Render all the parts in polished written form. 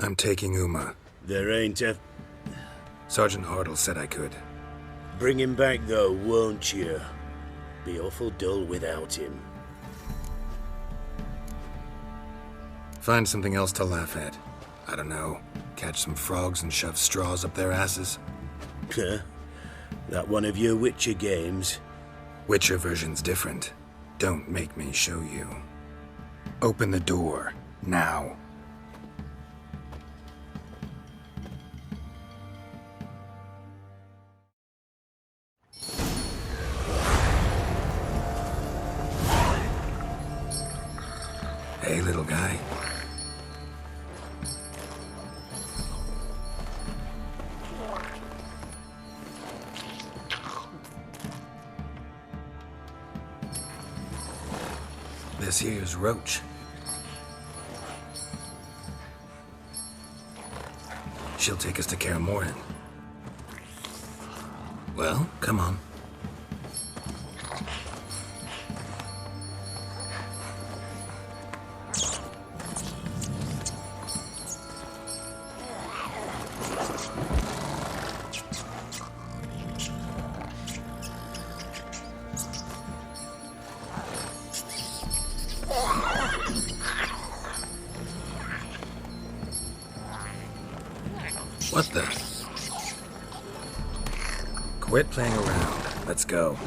I'm taking Uma. There ain't a... Sergeant Hartle said I could. Bring him back, though, won't you? Be awful dull without him. Find something else to laugh at. I don't know. Catch some frogs and shove straws up their asses. Huh? That one of your Witcher games? Witcher version's different. Don't make me show you. Open the door. Now. Hey, little guy. This here's Roach. She'll take us to Kaer Morhen. Well, come on. What the? Quit playing around. Let's go.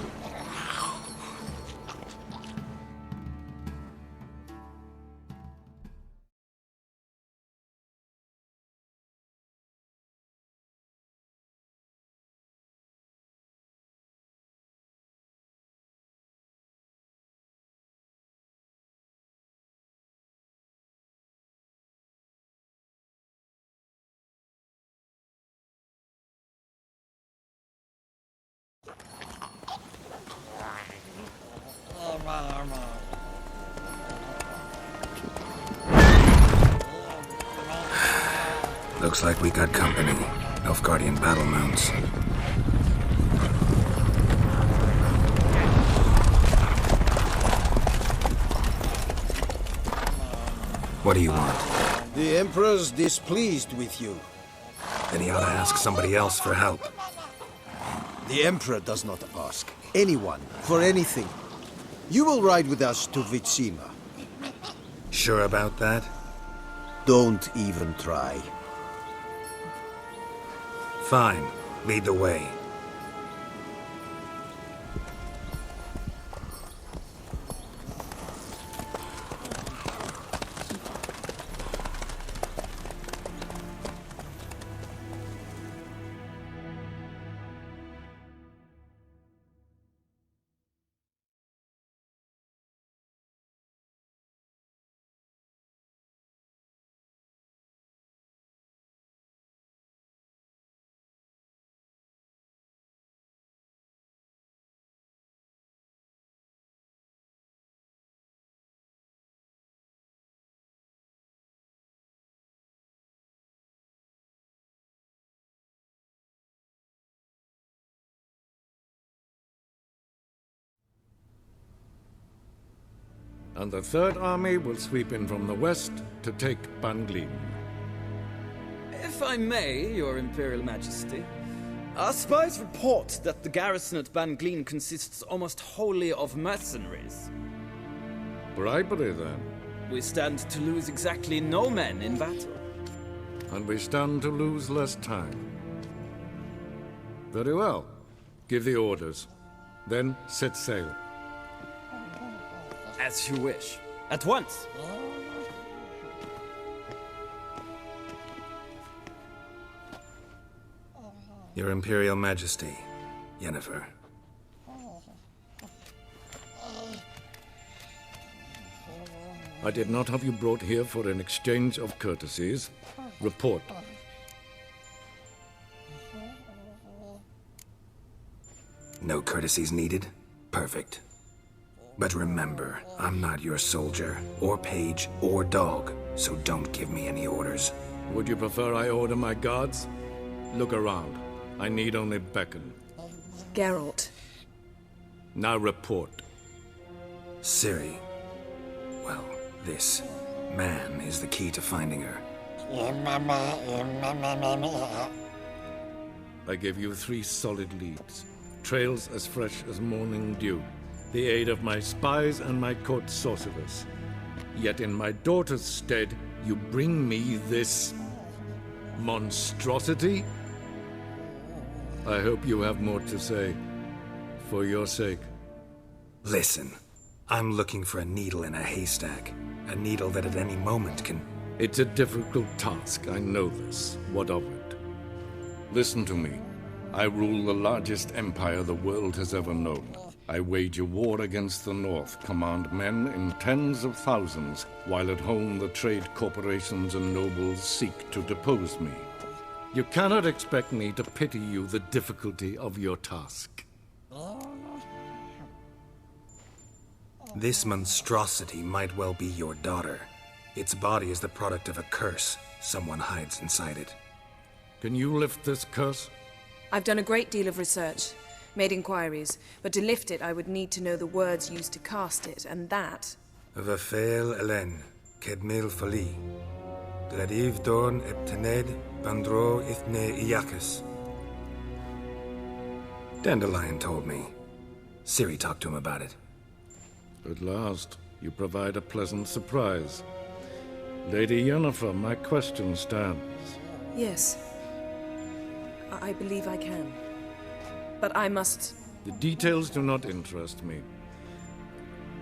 Looks like we got company. Nilfgaardian battle mounts. What do you want? The Emperor's displeased with you. Then he ought to ask somebody else for help. The Emperor does not ask anyone for anything. You will ride with us to Vitsima. Sure about that? Don't even try. Fine. Lead the way. And the Third Army will sweep in from the west to take Banglin. If I may, Your Imperial Majesty, our spies report that the garrison at Banglin consists almost wholly of mercenaries. Bribery, then. We stand to lose exactly no men in battle. And we stand to lose less time. Very well. Give the orders. Then set sail. As you wish. At once. Your Imperial Majesty, Yennefer. I did not have you brought here for an exchange of courtesies. Report. No courtesies needed? Perfect. But remember, I'm not your soldier, or page, or dog, so don't give me any orders. Would you prefer I order my guards? Look around. I need only beckon. Geralt. Now report. Ciri. Well, this man is the key to finding her. I gave you 3 solid leads, trails as fresh as morning dew, the aid of my spies and my court sorcerers. Yet in my daughter's stead, you bring me this monstrosity? I hope you have more to say, for your sake. Listen, I'm looking for a needle in a haystack. A needle that at any moment can... It's a difficult task, I know this. What of it? Listen to me. I rule the largest empire the world has ever known. I wage a war against the North, command men in tens of thousands, while at home the trade corporations and nobles seek to depose me. You cannot expect me to pity you the difficulty of your task. This monstrosity might well be your daughter. Its body is the product of a curse someone hides inside it. Can you lift this curse? I've done a great deal of research, made inquiries, but to lift it I would need to know the words used to cast it, and that... Vafel Elen, Kedmil Fali, Gladiv Dorn Eptened, Bandro Ithne Iacus. Dandelion told me. Ciri talked to him about it. At last, you provide a pleasant surprise. Lady Yennefer, my question stands. Yes. I believe I can. But I must... The details do not interest me.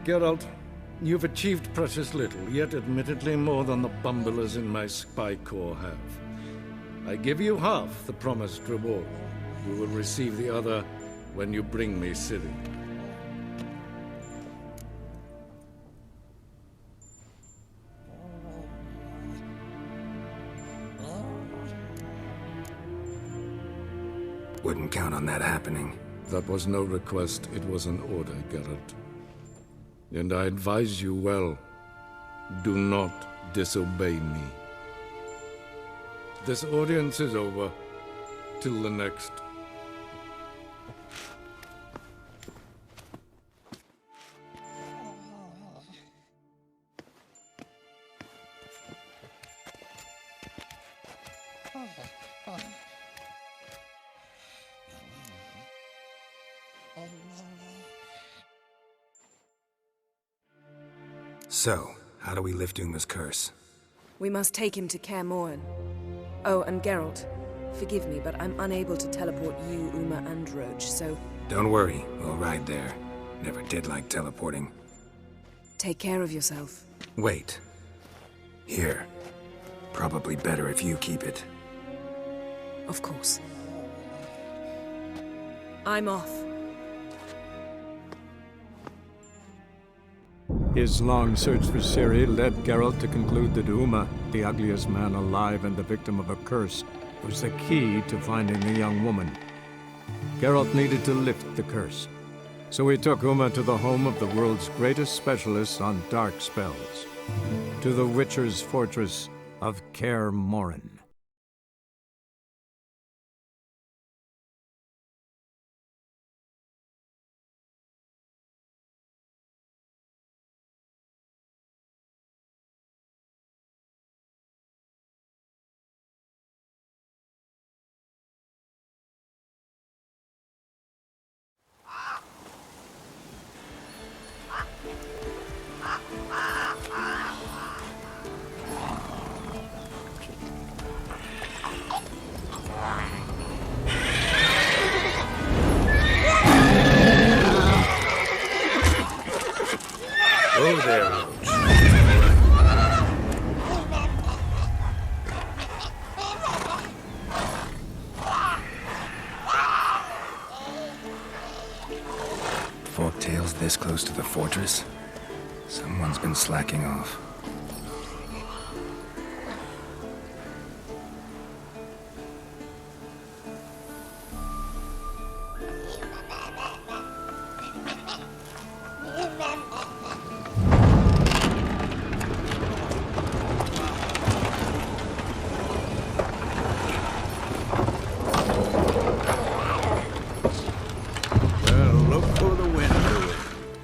Geralt, you've achieved precious little, yet admittedly more than the bumblers in my spy corps have. I give you half the promised reward. You will receive the other when you bring me Ciri. Wouldn't count on that happening. That was no request, it was an order, Geralt. And I advise you well, do not disobey me. This audience is over. Till the next. So, how do we lift Uma's curse? We must take him to Kaer Morhen. Oh, and Geralt, forgive me, but I'm unable to teleport you, Uma, and Roach, so... Don't worry, we'll ride there. Never did like teleporting. Take care of yourself. Wait. Here. Probably better if you keep it. Of course. I'm off. His long search for Ciri led Geralt to conclude that Uma, the ugliest man alive and the victim of a curse, was the key to finding the young woman. Geralt needed to lift the curse, so he took Uma to the home of the world's greatest specialists on dark spells, to the Witcher's fortress of Kaer Morhen. Oh, there, Roach. Forktail's this close to the fortress? Someone's been slacking off.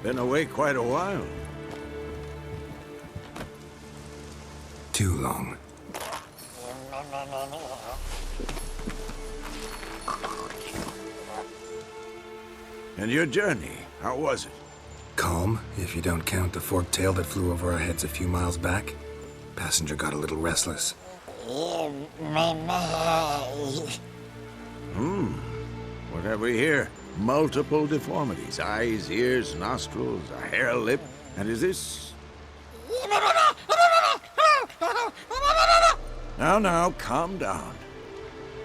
Been away quite a while. Too long. And your journey, how was it? Calm, if you don't count the forked tail that flew over our heads a few miles back. Passenger got a little restless. What have we here? Multiple deformities. Eyes, ears, nostrils, a hair lip. And is this... Now, calm down.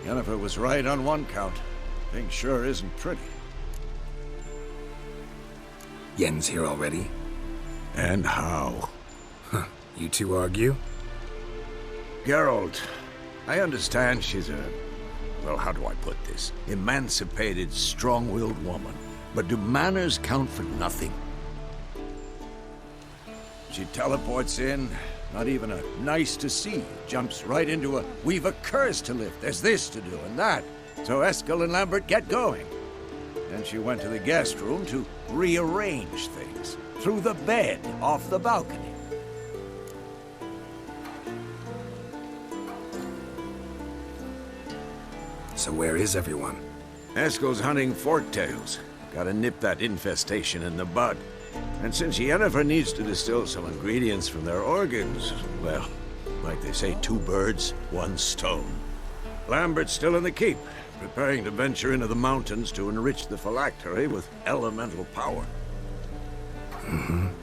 Yennefer was right on one count. Thing sure isn't pretty. Yen's here already? And how? Huh. You two argue? Geralt, I understand she's a... well, how do I put this? Emancipated, strong-willed woman. But do manners count for nothing? She teleports in, not even a nice to see, jumps right into a we've a curse to lift, there's this to do and that. So Eskel and Lambert get going. Then she went to the guest room to rearrange things. Through the bed, off the balcony. So where is everyone? Eskel's hunting forktails. Gotta nip that infestation in the bud. And since Yennefer needs to distill some ingredients from their organs, well, like they say, 2 birds, 1 stone. Lambert's still in the keep, preparing to venture into the mountains to enrich the phylactery with elemental power.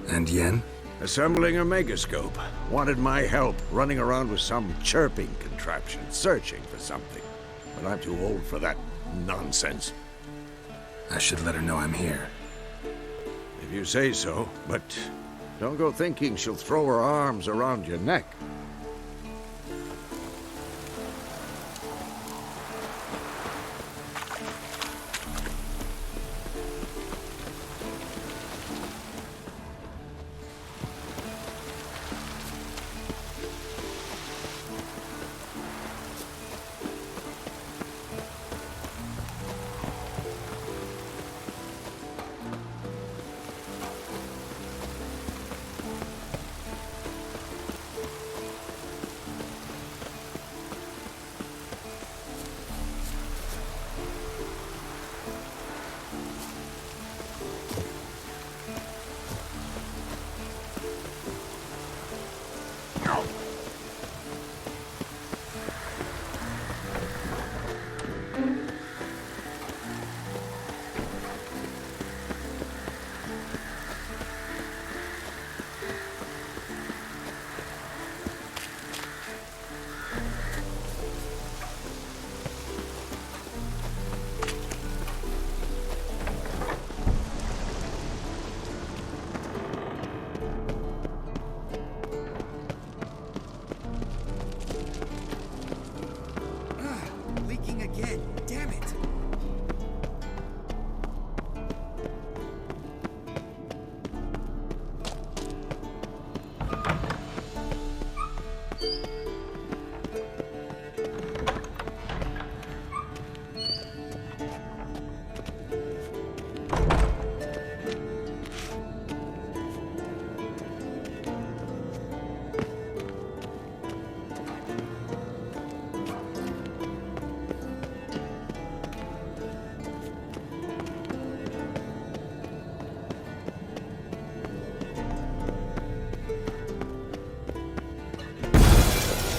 And Yen? Assembling a megascope. Wanted my help running around with some chirping contraption, searching for something. But I'm too old for that nonsense. I should let her know I'm here. If you say so, but don't go thinking she'll throw her arms around your neck.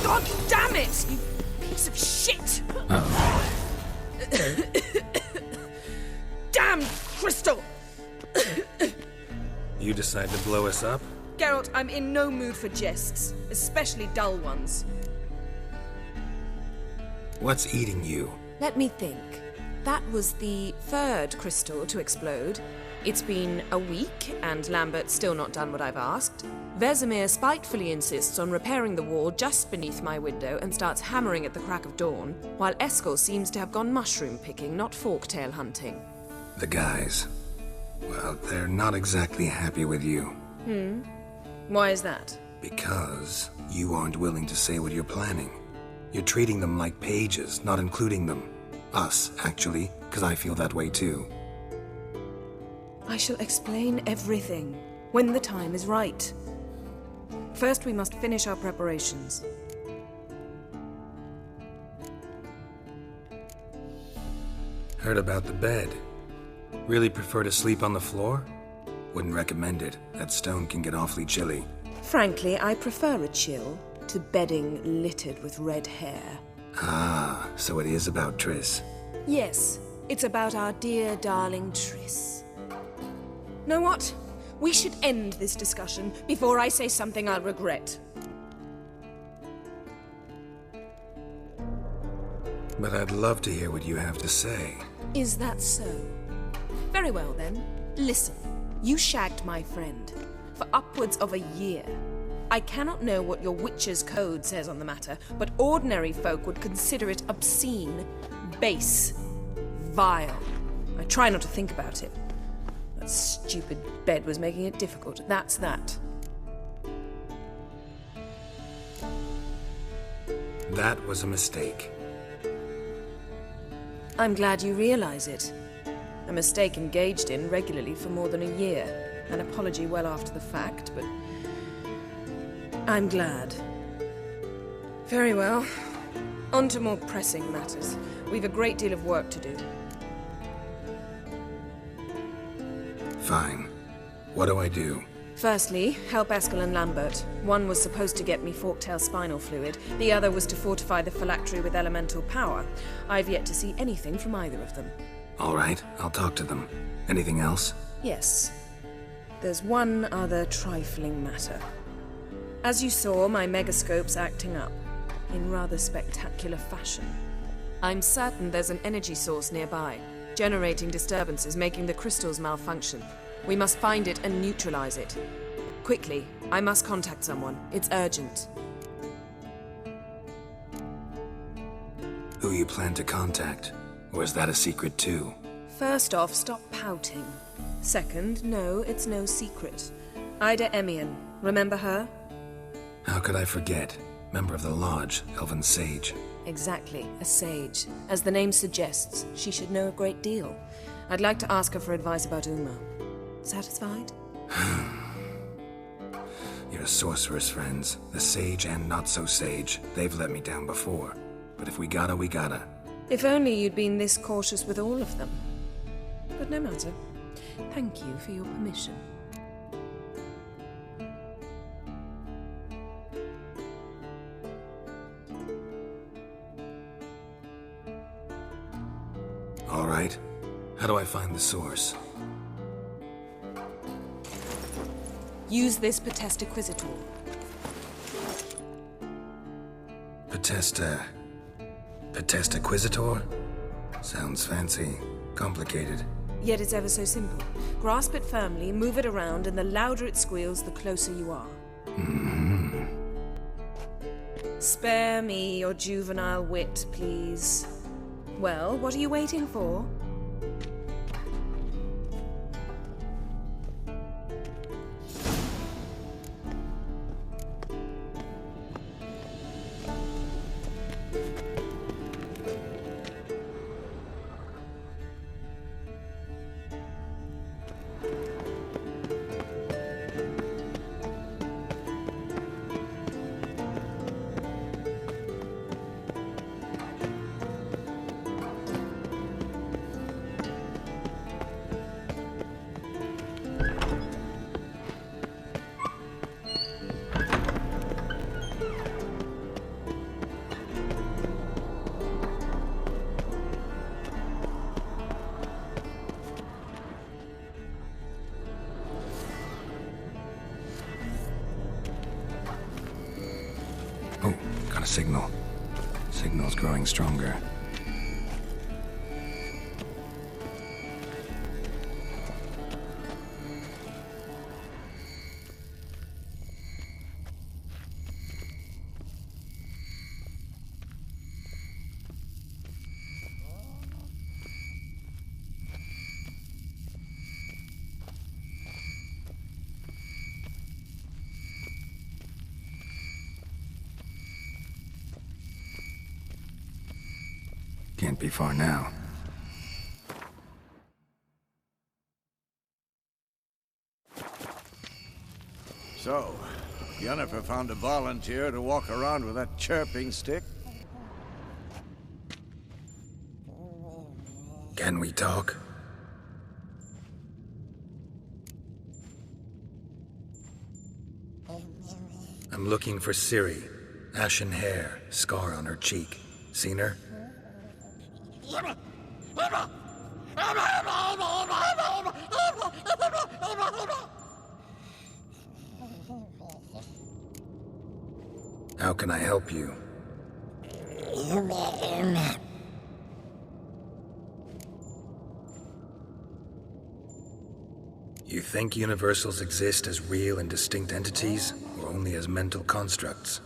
God damn it! You piece of shit! Damn crystal! You decide to blow us up? Geralt, I'm in no mood for jests, especially dull ones. What's eating you? Let me think. That was the 3rd crystal to explode. It's been a week, and Lambert's still not done what I've asked. Vesemir spitefully insists on repairing the wall just beneath my window and starts hammering at the crack of dawn, while Eskel seems to have gone mushroom picking, not forktail hunting. The guys. Well, they're not exactly happy with you. Why is that? Because you aren't willing to say what you're planning. You're treating them like pages, not including them. Us, actually, because I feel that way too. I shall explain everything when the time is right. First, we must finish our preparations. Heard about the bed. Really prefer to sleep on the floor? Wouldn't recommend it. That stone can get awfully chilly. Frankly, I prefer a chill to bedding littered with red hair. Ah, so it is about Triss. Yes, it's about our dear darling Triss. Know what? We should end this discussion before I say something I'll regret. But I'd love to hear what you have to say. Is that so? Very well then. Listen, you shagged my friend for upwards of a year. I cannot know what your witch's code says on the matter, but ordinary folk would consider it obscene, base, vile. I try not to think about it. That stupid bed was making it difficult. That's that. That was a mistake. I'm glad you realize it. A mistake engaged in regularly for more than a year. An apology well after the fact, but I'm glad. Very well. On to more pressing matters. We've a great deal of work to do. Fine. What do I do? Firstly, help Eskel and Lambert. One was supposed to get me forktail spinal fluid. The other was to fortify the phylactery with elemental power. I've yet to see anything from either of them. All right, I'll talk to them. Anything else? Yes. There's one other trifling matter. As you saw, my megascope's acting up, in rather spectacular fashion. I'm certain there's an energy source nearby, generating disturbances, making the crystals malfunction. We must find it and neutralize it. Quickly, I must contact someone. It's urgent. Who you plan to contact? Or is that a secret too? First off, stop pouting. Second, no, it's no secret. Ida Emian, remember her? How could I forget? Member of the Lodge, Elven Sage. Exactly, a sage. As the name suggests, she should know a great deal. I'd like to ask her for advice about Uma. Satisfied? Your sorceress friends, the sage and not-so-sage, they've let me down before. But if we gotta, we gotta. If only you'd been this cautious with all of them. But no matter. Thank you for your permission. All right. How do I find the source? Use this Potestaquisitor. Potestaquisitor? Sounds fancy. Complicated. Yet it's ever so simple. Grasp it firmly, move it around, and the louder it squeals, the closer you are. Mm-hmm. Spare me your juvenile wit, please. Well, what are you waiting for? Oh, got a signal. Signal's growing stronger. Can't be far now. So, Yennefer found a volunteer to walk around with that chirping stick? Can we talk? I'm looking for Ciri. Ashen hair, scar on her cheek. Seen her? How can I help you? You think universals exist as real and distinct entities, or only as mental constructs?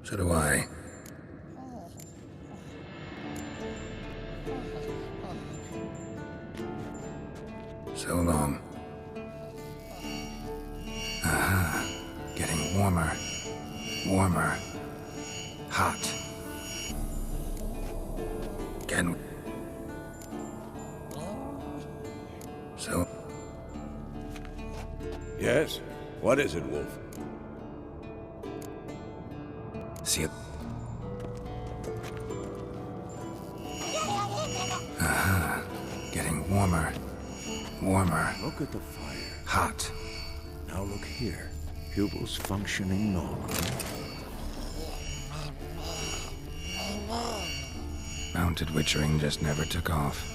So do I. So long. Aha. Getting warmer. Warmer. Hot. Can... So... Yes? What is it, Wolf? See it? Aha. Getting warmer. Warmer. Look at the fire. Hot. Now look here. Pupils functioning normally. Mounted witchering just never took off.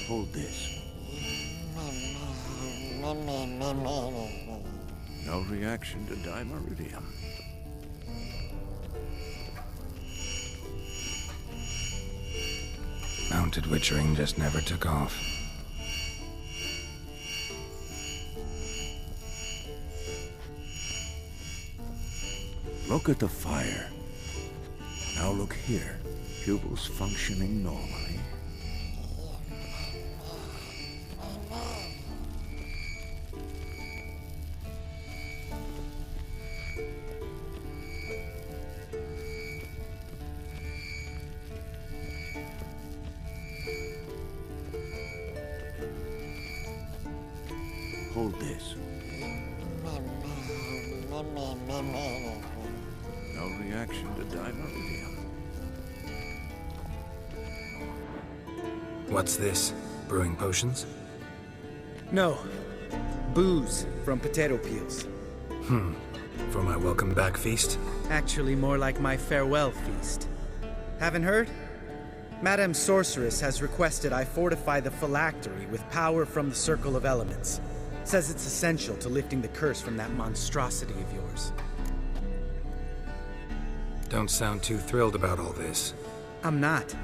Hold this. No reaction to dimeridium. Mounted witchering just never took off. Look at the fire. Now look here. Pupils functioning normally. Hold this. No reaction to dimeridium. What's this? Brewing potions? No. Booze from potato peels. For my welcome back feast? Actually, more like my farewell feast. Haven't heard? Madame Sorceress has requested I fortify the phylactery with power from the Circle of Elements. Says it's essential to lifting the curse from that monstrosity of yours. Don't sound too thrilled about all this. I'm not.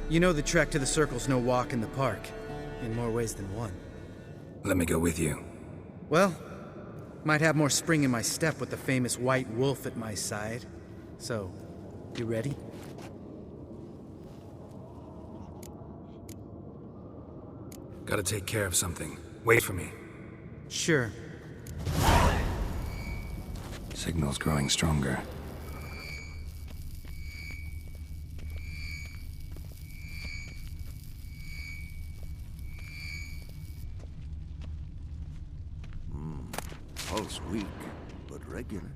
You know the trek to the Circle's no walk in the park. In more ways than one. Let me go with you. Well, might have more spring in my step with the famous white wolf at my side. So, you ready? Gotta take care of something. Wait for me. Sure. Signal's growing stronger. Pulse weak, but regular.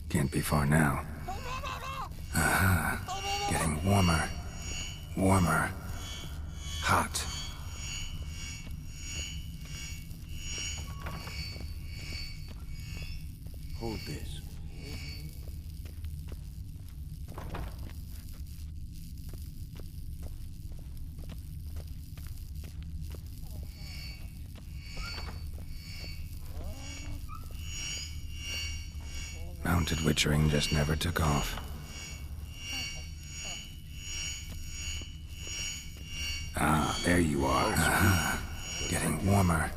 Can't be far now. Aha. Getting warmer. Warmer. Hot. Hold this. Mounted witchering just never took off. Ah, there you are. Ah, getting warmer.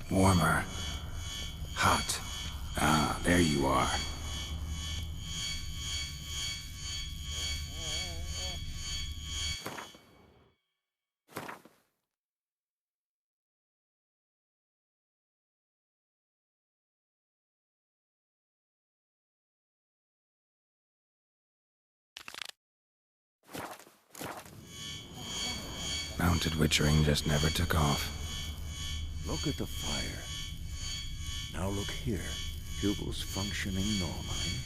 Warmer. Hot. Ah, there you are. Mounted witchering just never took off. Look at the fire. Now look here. Pupils functioning normally.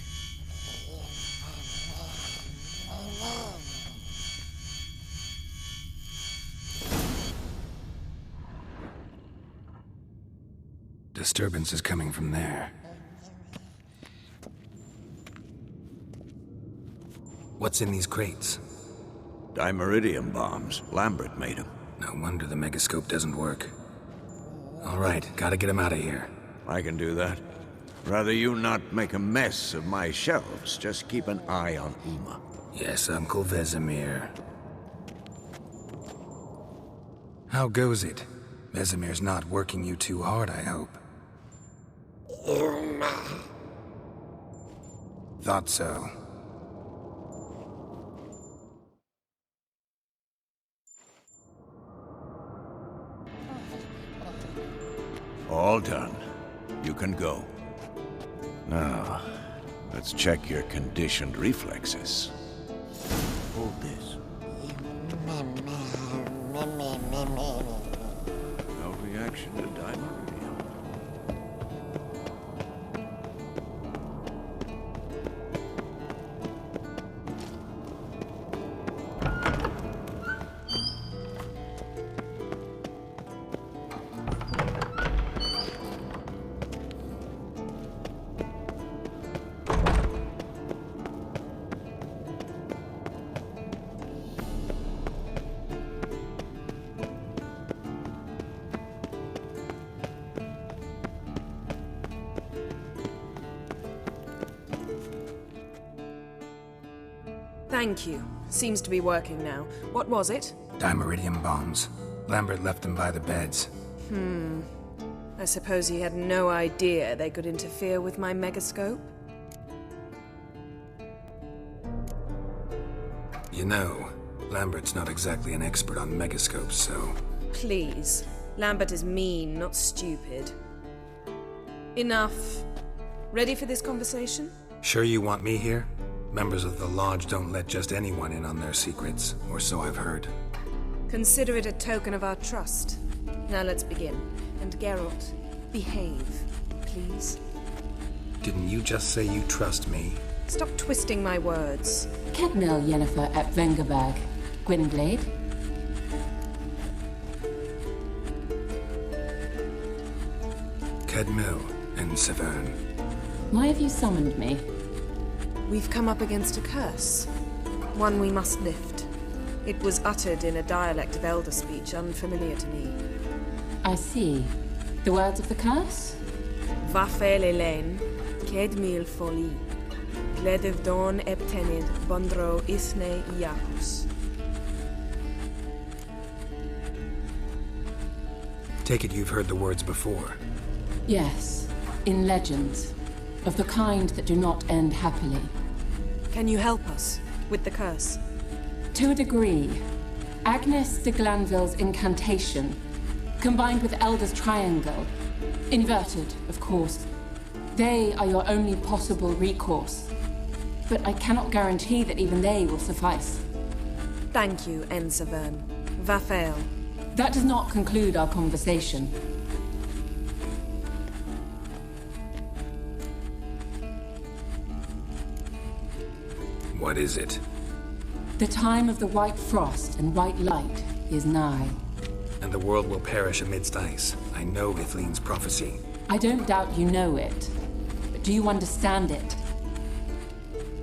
Disturbance is coming from there. What's in these crates? Dimeridium bombs. Lambert made them. No wonder the megascope doesn't work. All right, gotta get him out of here. I can do that. Rather you not make a mess of my shelves. Just keep an eye on Uma. Yes, Uncle Vesemir. How goes it? Vesemir's not working you too hard, I hope. Thought so. All done. You can go. Now, let's check your conditioned reflexes. Hold this. No reaction to dimeridium. Thank you. Seems to be working now. What was it? Dimeridium bombs. Lambert left them by the beds. I suppose he had no idea they could interfere with my megascope? You know, Lambert's not exactly an expert on megascopes, so... Please. Lambert is mean, not stupid. Enough. Ready for this conversation? Sure you want me here? Members of the Lodge don't let just anyone in on their secrets, or so I've heard. Consider it a token of our trust. Now let's begin. And Geralt, behave, please. Didn't you just say you trust me? Stop twisting my words. Kedmil Yennefer at Vengerberg. Gwynblade. Kedmil and Severn. Why have you summoned me? We've come up against a curse. One we must lift. It was uttered in a dialect of Elder speech unfamiliar to me. I see. The words of the curse? Vafel Elaine, Kedmil Foli, Gledev Don Eptenid, Bondro Isne Iacus. Take it you've heard the words before. Yes, in legends. Of the kind that do not end happily. Can you help us with the curse? To a degree. Agnes de Glanville's incantation, combined with Elder's triangle, inverted, of course. They are your only possible recourse. But I cannot guarantee that even they will suffice. Thank you, Severn. Vafel. That does not conclude our conversation. What is it? The time of the white frost and white light is nigh. And the world will perish amidst ice. I know Ithleen's prophecy. I don't doubt you know it. But do you understand it?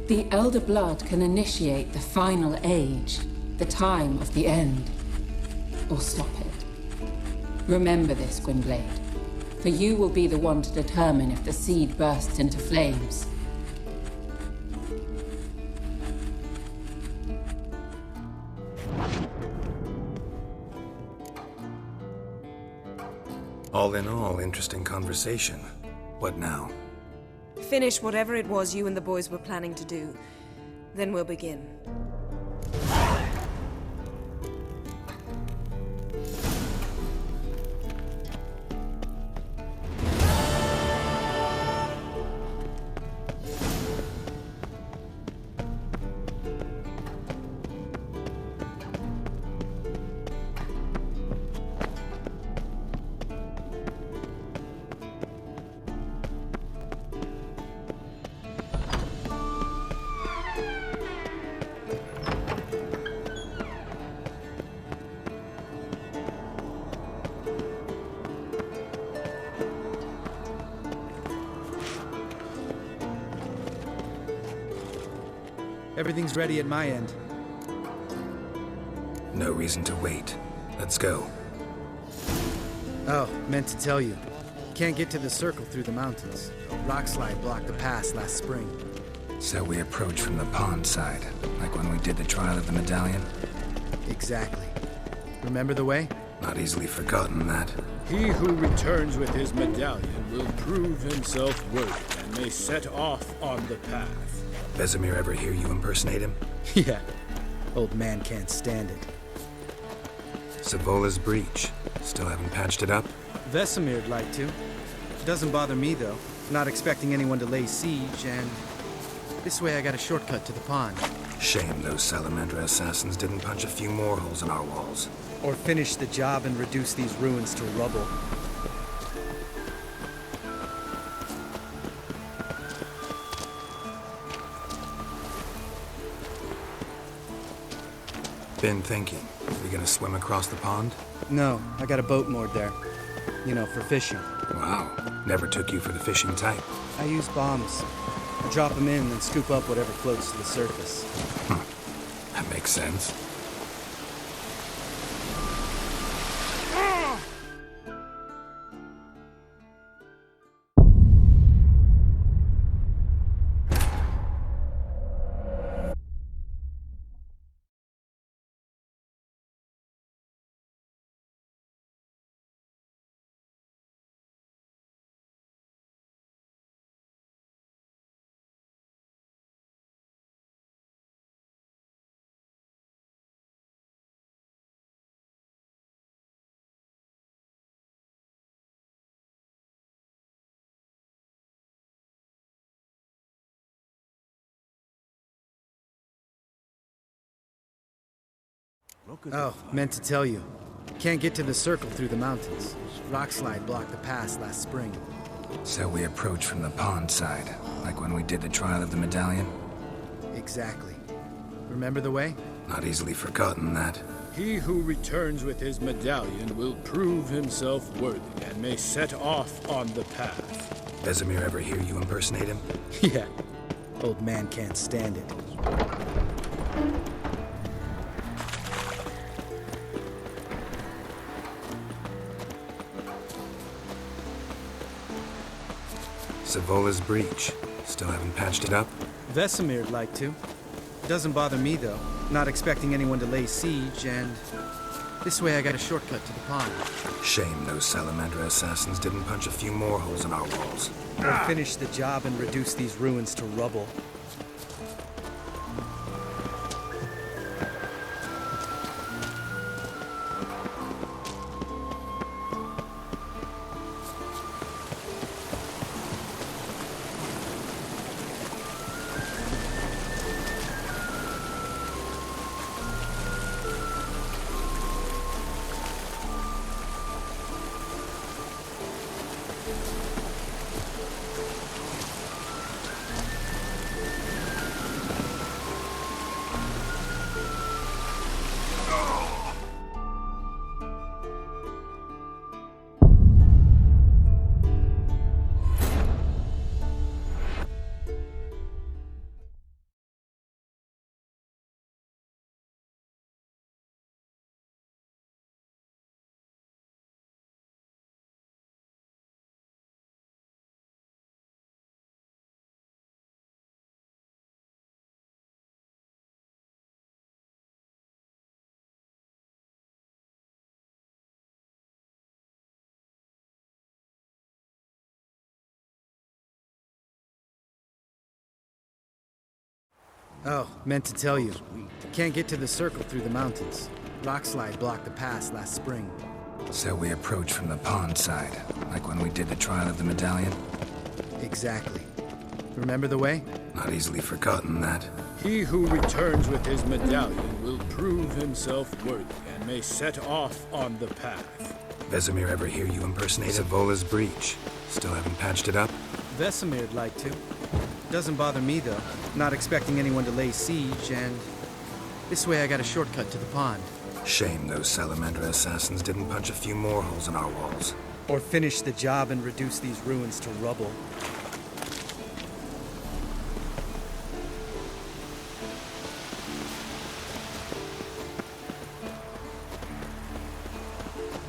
The Elder Blood can initiate the final age, the time of the end. Or stop it. Remember this, Gwynblade. For you will be the one to determine if the seed bursts into flames. All in all, interesting conversation. What now? Finish whatever it was you and the boys were planning to do. Then we'll begin. Everything's ready at my end. No reason to wait. Let's go. Oh, meant to tell you. Can't get to the circle through the mountains. A rock slide blocked the pass last spring. So we approach from the pond side, like when we did the trial of the medallion? Exactly. Remember the way? Not easily forgotten, that. He who returns with his medallion will prove himself worthy and may set off on the path. Vesemir ever hear you impersonate him? Yeah. Old man can't stand it. Savola's breach. Still haven't patched it up? Vesemir'd like to. Doesn't bother me, though. Not expecting anyone to lay siege, and... this way I got a shortcut to the pond. Shame those Salamandra assassins didn't punch a few more holes in our walls. Or finish the job and reduce these ruins to rubble. Been thinking. We gonna swim across the pond? No, I got a boat moored there. You know, for fishing. Wow. Never took you for the fishing type. I use bombs. I drop them in and scoop up whatever floats to the surface. That makes sense. Oh, meant to tell you. Can't get to the circle through the mountains. Rock slide blocked the pass last spring. So we approach from the pond side, like when we did the trial of the medallion? Exactly. Remember the way? Not easily forgotten, that. He who returns with his medallion will prove himself worthy and may set off on the path. Vesemir ever hear you impersonate him? Yeah. Old man can't stand it. Savola's breach. Still haven't patched it up? Vesemir'd like to. Doesn't bother me, though. Not expecting anyone to lay siege, and... this way I got a shortcut to the pond. Shame those Salamandra assassins didn't punch a few more holes in our walls. Or finish the job and reduce these ruins to rubble. Oh, meant to tell you. Can't get to the circle through the mountains. Rock slide blocked the pass last spring. So we approach from the pond side, like when we did the trial of the medallion? Exactly. Remember the way? Not easily forgotten, that. He who returns with his medallion will prove himself worthy and may set off on the path. Vesemir ever hear you impersonate Savola's breach? Still haven't patched it up? Vesemir'd like to. Doesn't bother me, though. Not expecting anyone to lay siege, and... this way I got a shortcut to the pond. Shame those Salamandra assassins didn't punch a few more holes in our walls. Or finish the job and reduce these ruins to rubble.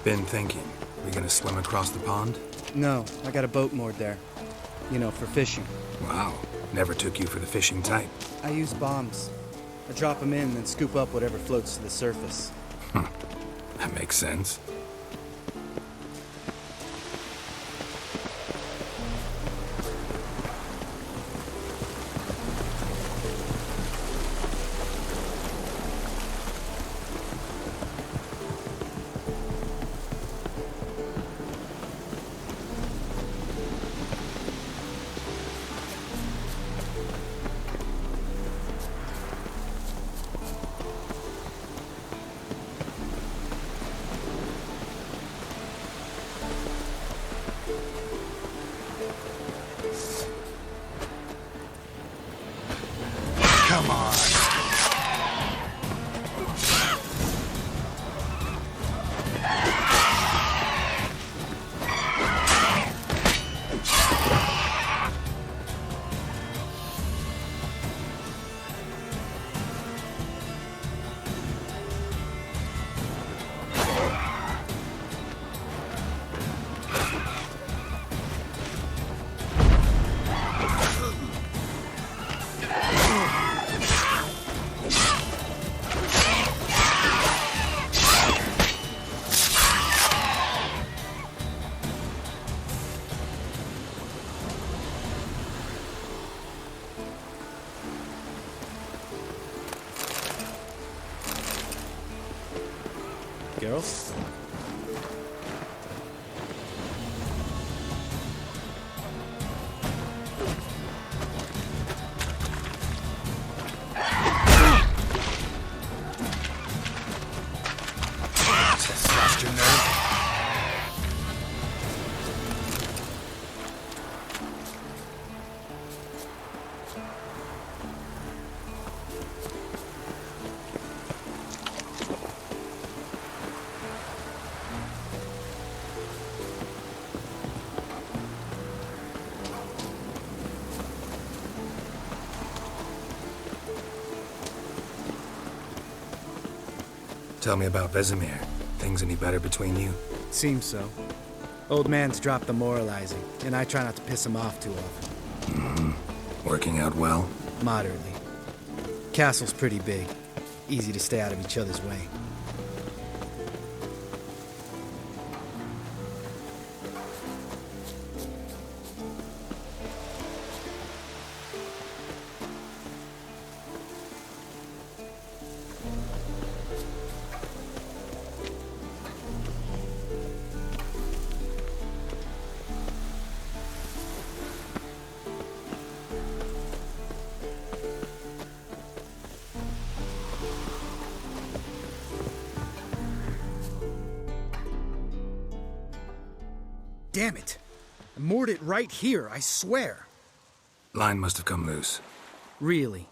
Been thinking. We gonna swim across the pond? No, I got a boat moored there. You know, for fishing. Wow. Never took you for the fishing type. I use bombs. I drop them in, then scoop up whatever floats to the surface. That makes sense. Come on. Geralt? Just lost your nerve. Tell me about Vesemir. Things any better between you? Seems so. Old man's dropped the moralizing, and I try not to piss him off too often. Working out well? Moderately. Castle's pretty big. Easy to stay out of each other's way. Damn it! I moored it right here, I swear. Line must have come loose. Really?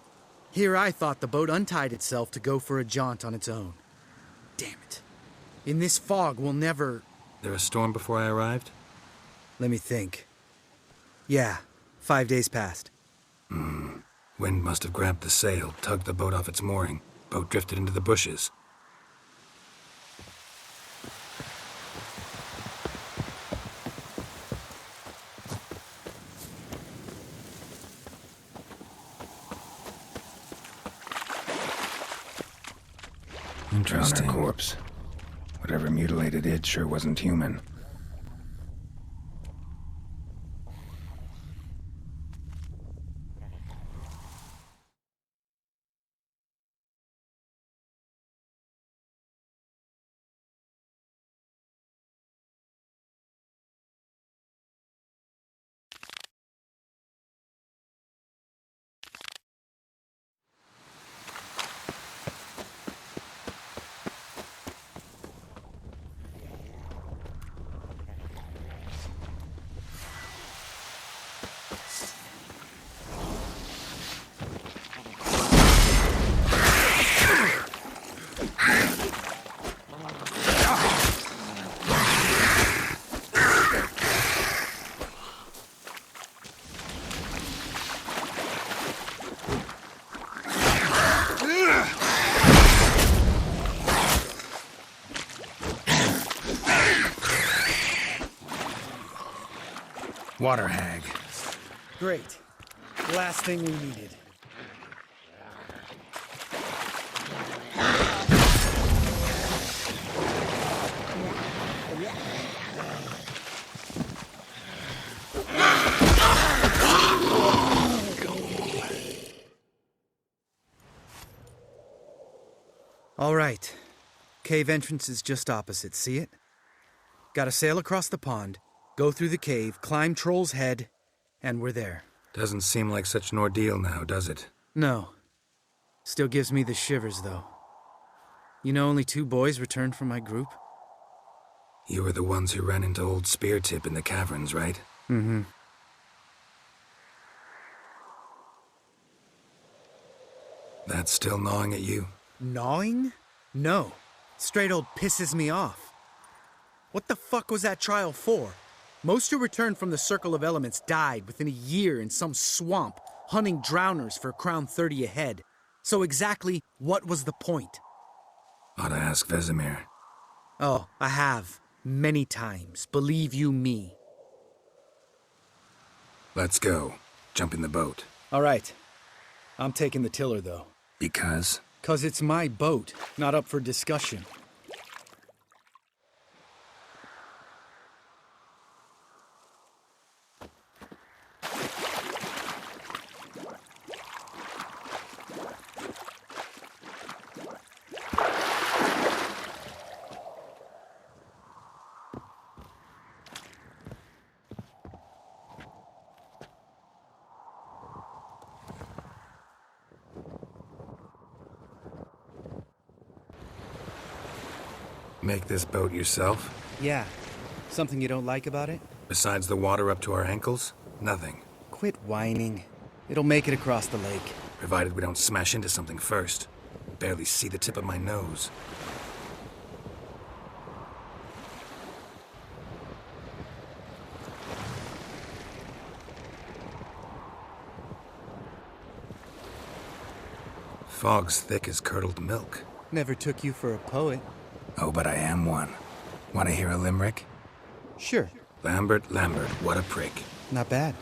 Here I thought the boat untied itself to go for a jaunt on its own. Damn it. In this fog, we'll never... There a storm before I arrived? Let me think. Yeah, 5 days passed. Wind must have grabbed the sail, tugged the boat off its mooring. Boat drifted into the bushes. Interesting. Corpse. Whatever mutilated it sure wasn't human. Water hag. Great. Last thing we needed. All right. Cave entrance is just opposite, see it? Gotta sail across the pond, go through the cave, climb Troll's Head, and we're there. Doesn't seem like such an ordeal now, does it? No. Still gives me the shivers, though. You know only 2 boys returned from my group? You were the ones who ran into old Speartip in the caverns, right? Mm-hmm. That's still gnawing at you? Gnawing? No. Straight old pisses me off. What the fuck was that trial for? Most who returned from the Circle of Elements died within a year in some swamp, hunting drowners for Crown 30 a head. So exactly what was the point? Ought to ask Vesemir. Oh, I have. Many times. Believe you me. Let's go. Jump in the boat. All right. I'm taking the tiller, though. Because? 'Cause it's my boat, not up for discussion. Make this boat yourself? Yeah. Something you don't like about it? Besides the water up to our ankles? Nothing. Quit whining. It'll make it across the lake. Provided we don't smash into something first. Barely see the tip of my nose. Fog's thick as curdled milk. Never took you for a poet. Oh, but I am one. Want to hear a limerick? Sure. Lambert, what a prick. Not bad.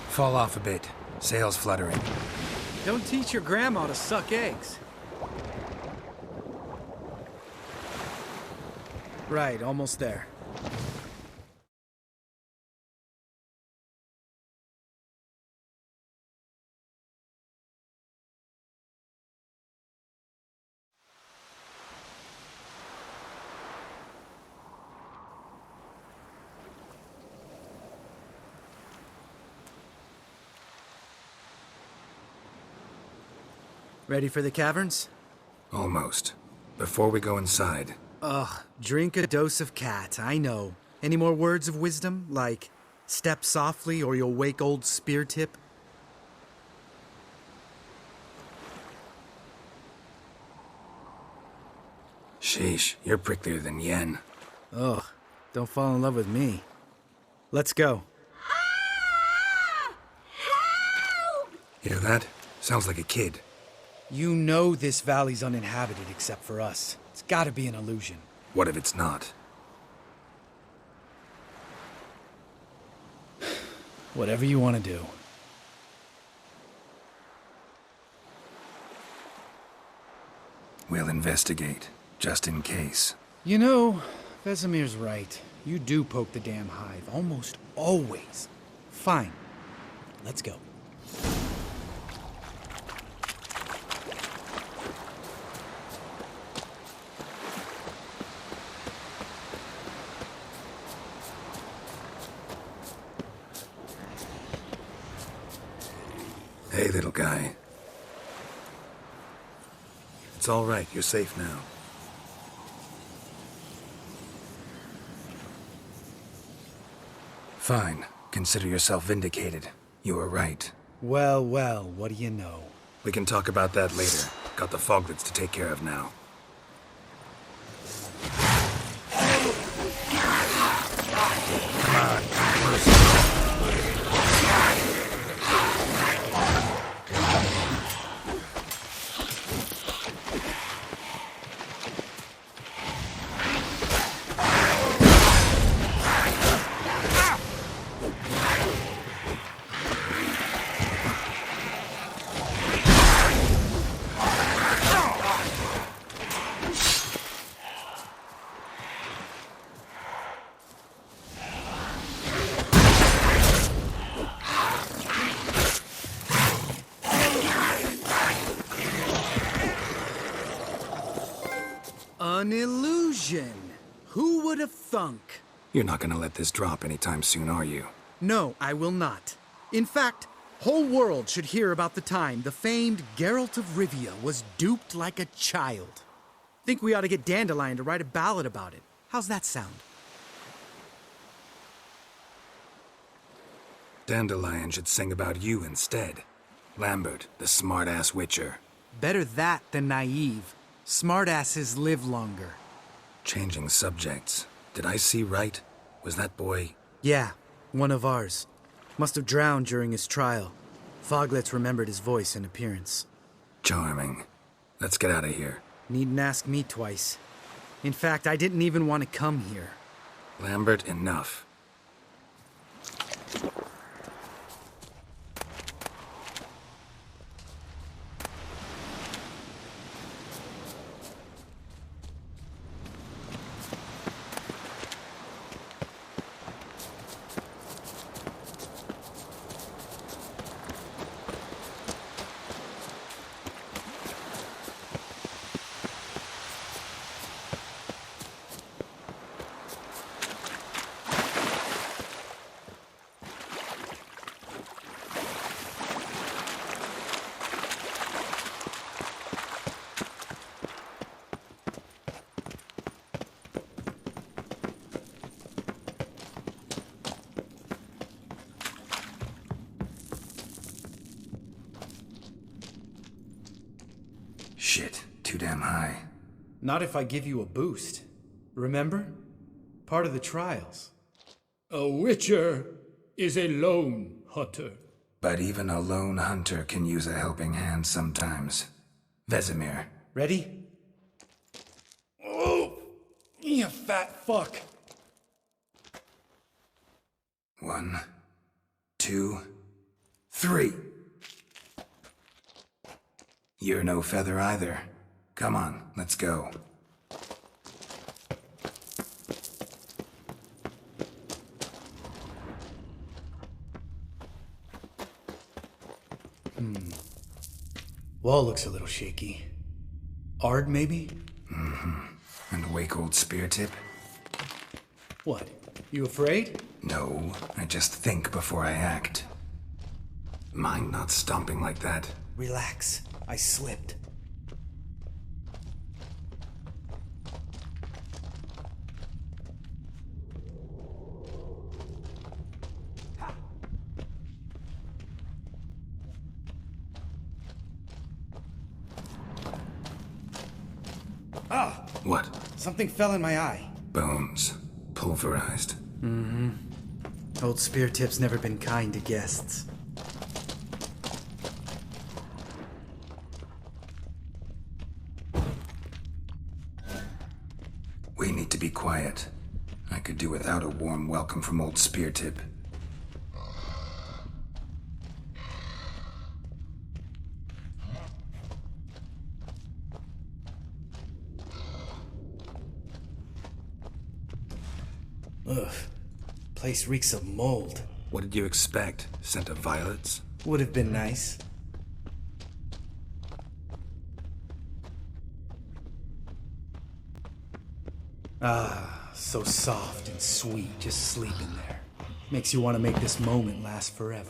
Fall off a bit. Sails fluttering. Don't teach your grandma to suck eggs. Right, almost there. Ready for the caverns? Almost. Before we go inside... Ugh, drink a dose of cat, I know. Any more words of wisdom, like, step softly or you'll wake old Speartip? Sheesh, you're pricklier than Yen. Ugh, don't fall in love with me. Let's go. Hear that? Sounds like a kid. You know this valley's uninhabited except for us. It's gotta be an illusion. What if it's not? Whatever you want to do. We'll investigate, just in case. You know, Vesemir's right. You do poke the damn hive, almost always. Fine. Let's go. Hey, little guy. It's all right. You're safe now. Fine. Consider yourself vindicated. You were right. Well, well, what do you know? We can talk about that later. Got the foglets to take care of now. Come on. An illusion. Who would have thunk? You're not gonna let this drop anytime soon, are you? No, I will not. In fact, whole world should hear about the time the famed Geralt of Rivia was duped like a child. Think we ought to get Dandelion to write a ballad about it. How's that sound? Dandelion should sing about you instead. Lambert, the smart-ass witcher. Better that than naive. Smartasses live longer. Changing subjects. Did I see right? Was that boy... Yeah, one of ours. Must have drowned during his trial. Foglets remembered his voice and appearance. Charming. Let's get out of here. Needn't ask me twice. In fact, I didn't even want to come here. Lambert, enough. Shit, too damn high. Not if I give you a boost. Remember? Part of the trials. A witcher is a lone hunter. But even a lone hunter can use a helping hand sometimes. Vesemir. Ready? Oh, you fat fuck. 1, 2, 3. You're no feather either. Come on, let's go. Wall looks a little shaky. Ard, maybe? And wake old spear tip? What? You afraid? No, I just think before I act. Mind not stomping like that. Relax. I slipped. Ah! What? Something fell in my eye. Bones. Pulverized. Old Spear Tip's never been kind to guests. We need to be quiet. I could do without a warm welcome from old Spear Tip. Ugh. Place reeks of mold. What did you expect? Scent of violets? Would have been nice. Ah, so soft and sweet, just sleeping there. Makes you want to make this moment last forever.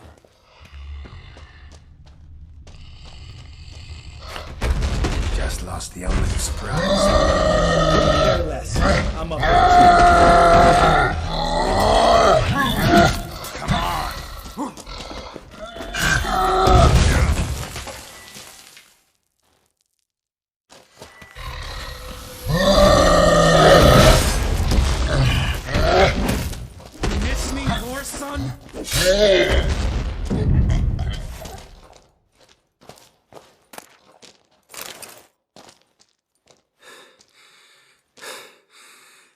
Just lost the element of surprise. Couldn't care less. I'm up. Come on! Miss me more, son?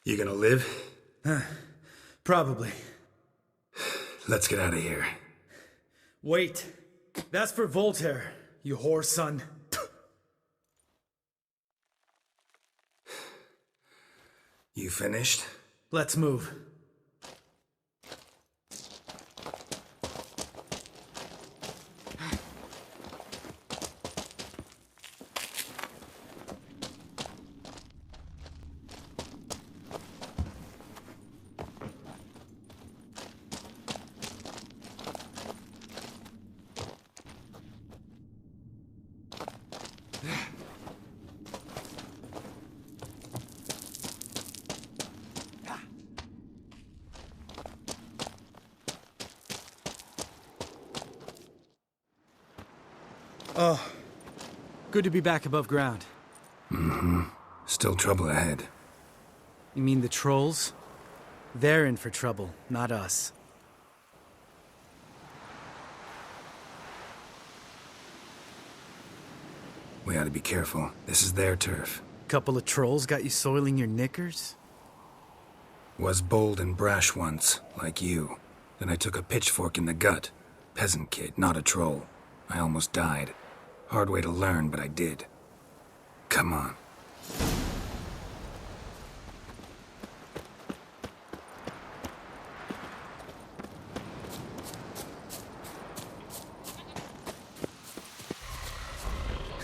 You gonna live? Probably. Let's get out of here. Wait. That's for Voltaire, you whore son. You finished? Let's move. Good to be back above ground. Still trouble ahead. You mean the trolls? They're in for trouble, not us. We ought to be careful. This is their turf. Couple of trolls got you soiling your knickers? Was bold and brash once, like you. Then I took a pitchfork in the gut. Peasant kid, not a troll. I almost died. Hard way to learn, but I did. Come on.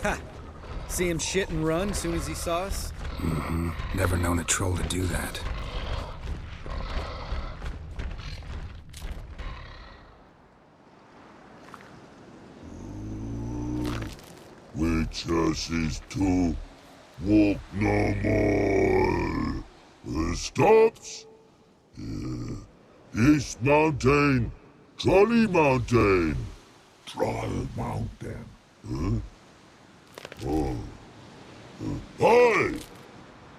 Ha! See him shit and run as soon as he saw us? Never known a troll to do that. Witches is to walk no more. Stops? East Mountain, Trolley Mountain. Troll Mountain. Hi!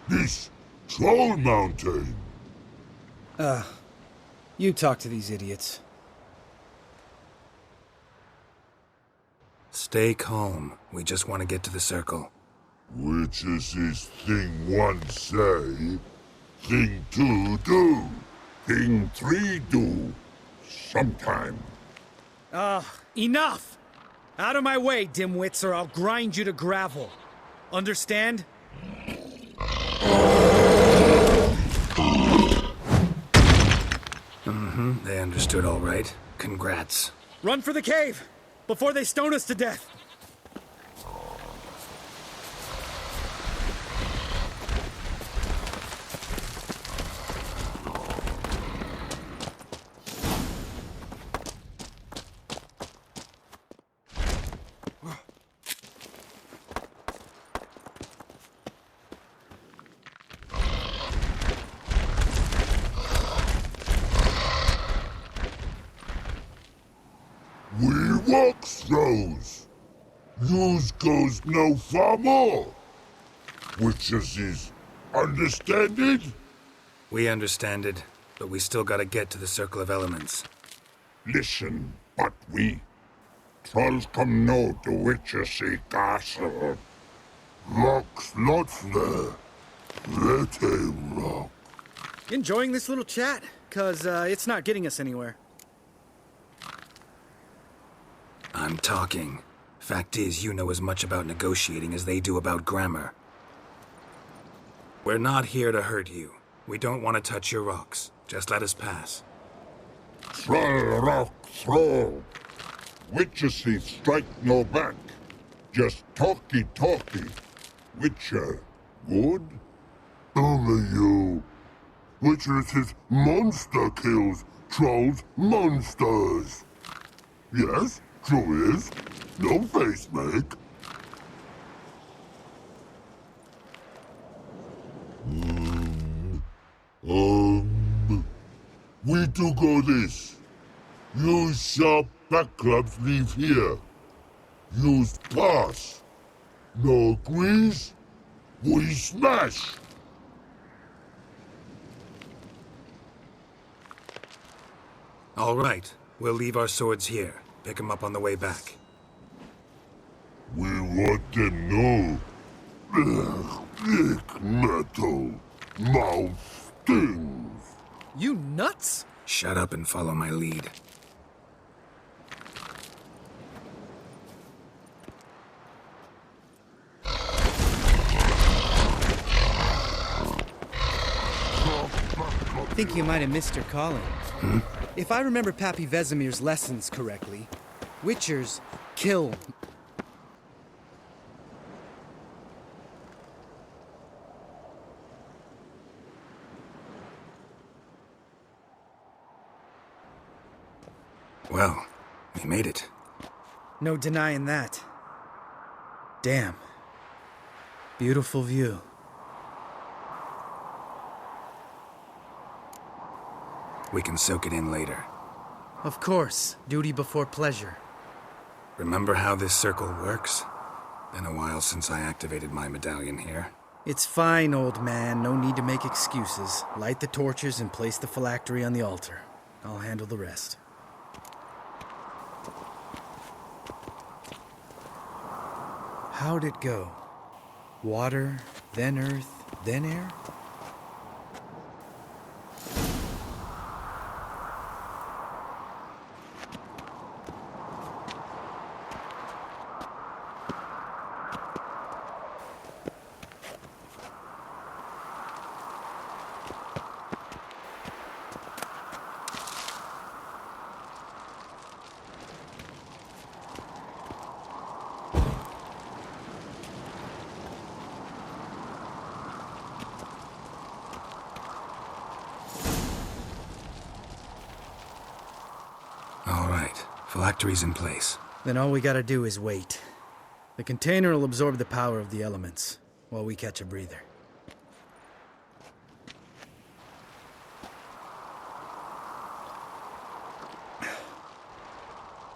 This Troll Mountain. You talk to these idiots. Stay calm. We just want to get to the circle. Witches is thing one say, thing two do, thing three do, sometime. Enough! Out of my way, dimwits, or I'll grind you to gravel. Understand? They understood all right. Congrats. Run for the cave! Before they stone us to death! We walk throws. Yous goes no far more. Witches is understand it? We understand it, but we still gotta get to the Circle of Elements. Listen, but we trolls come no to Witches castle. Rocks not there. Let him rock. Enjoying this little chat? 'Cause it's not getting us anywhere. I'm talking. Fact is, you know as much about negotiating as they do about grammar. We're not here to hurt you. We don't want to touch your rocks. Just let us pass. Troll rock throw. Witches strike no back. Just talky. Witcher, good? Only you. Witches is monster kills. Trolls monsters. Yes, true is. No face make. We do go this. Use sharp back clubs leave here. Use pass. No agrees? We smash. All right. We'll leave our swords here. Pick them up on the way back. We want them know. Thick metal. Mouth stings. You nuts? Shut up and follow my lead. I think you might have missed your calling. If I remember Pappy Vesemir's lessons correctly, Witchers kill. Well, we made it. No denying that. Damn. Beautiful view. We can soak it in later. Of course, duty before pleasure. Remember how this circle works? Been a while since I activated my medallion here. It's fine, old man. No need to make excuses. Light the torches and place the phylactery on the altar. I'll handle the rest. How'd it go? Water, then earth, then air? All right, phylactery's in place. Then all we gotta do is wait. The container will absorb the power of the elements, while we catch a breather.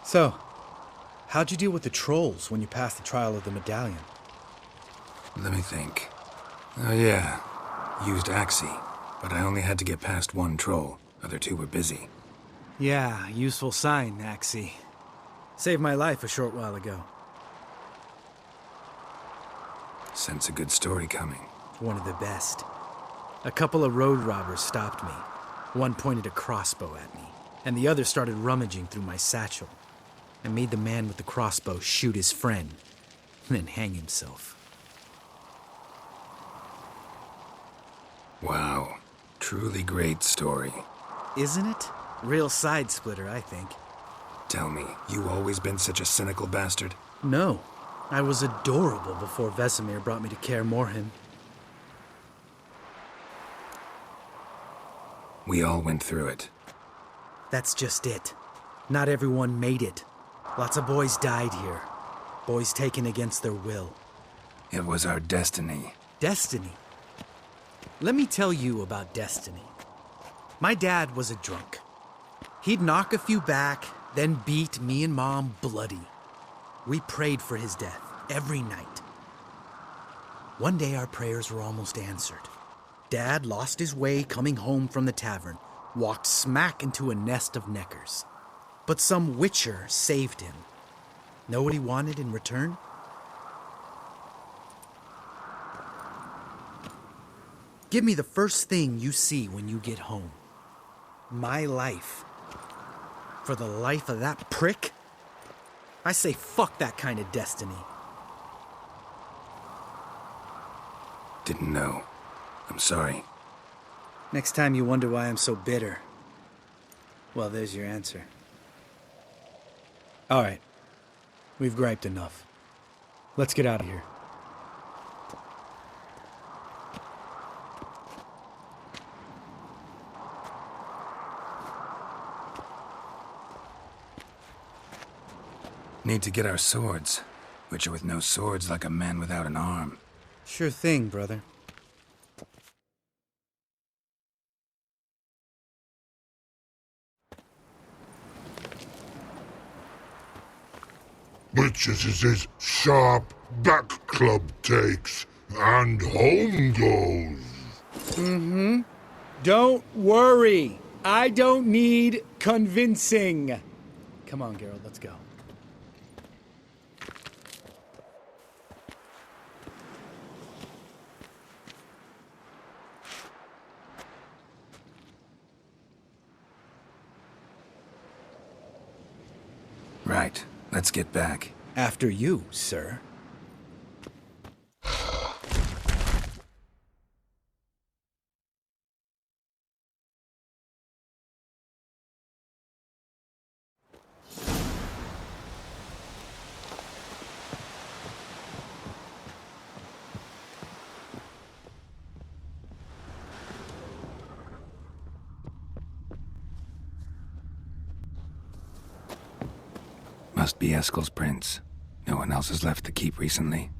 So, how'd you deal with the trolls when you passed the trial of the medallion? Let me think. Oh yeah, used Axie, but I only had to get past one troll. Other two were busy. Yeah, useful sign, Axie. Saved my life a short while ago. Sense a good story coming. One of the best. A couple of road robbers stopped me. One pointed a crossbow at me, and the other started rummaging through my satchel. I made the man with the crossbow shoot his friend, then hang himself. Wow, truly great story. Isn't it? Real side splitter, I think. Tell me, you always been such a cynical bastard? No. I was adorable before Vesemir brought me to Kaer Morhen. We all went through it. That's just it. Not everyone made it. Lots of boys died here. Boys taken against their will. It was our destiny. Destiny? Let me tell you about destiny. My dad was a drunk. He'd knock a few back, then beat me and Mom bloody. We prayed for his death every night. One day our prayers were almost answered. Dad lost his way coming home from the tavern, walked smack into a nest of neckers. But some witcher saved him. Know what he wanted in return? Give me the first thing you see when you get home. My life. For the life of that prick? I say fuck that kind of destiny. Didn't know. I'm sorry. Next time you wonder why I'm so bitter, well, there's your answer. All right. We've griped enough. Let's get out of here. Need to get our swords. Witcher with no swords like a man without an arm. Sure thing, brother. Witches is his sharp back club takes, and home goes. Don't worry. I don't need convincing. Come on, Geralt, let's go. Right. Let's get back. After you, sir. Must be Eskel's prince. No one else has left the keep recently.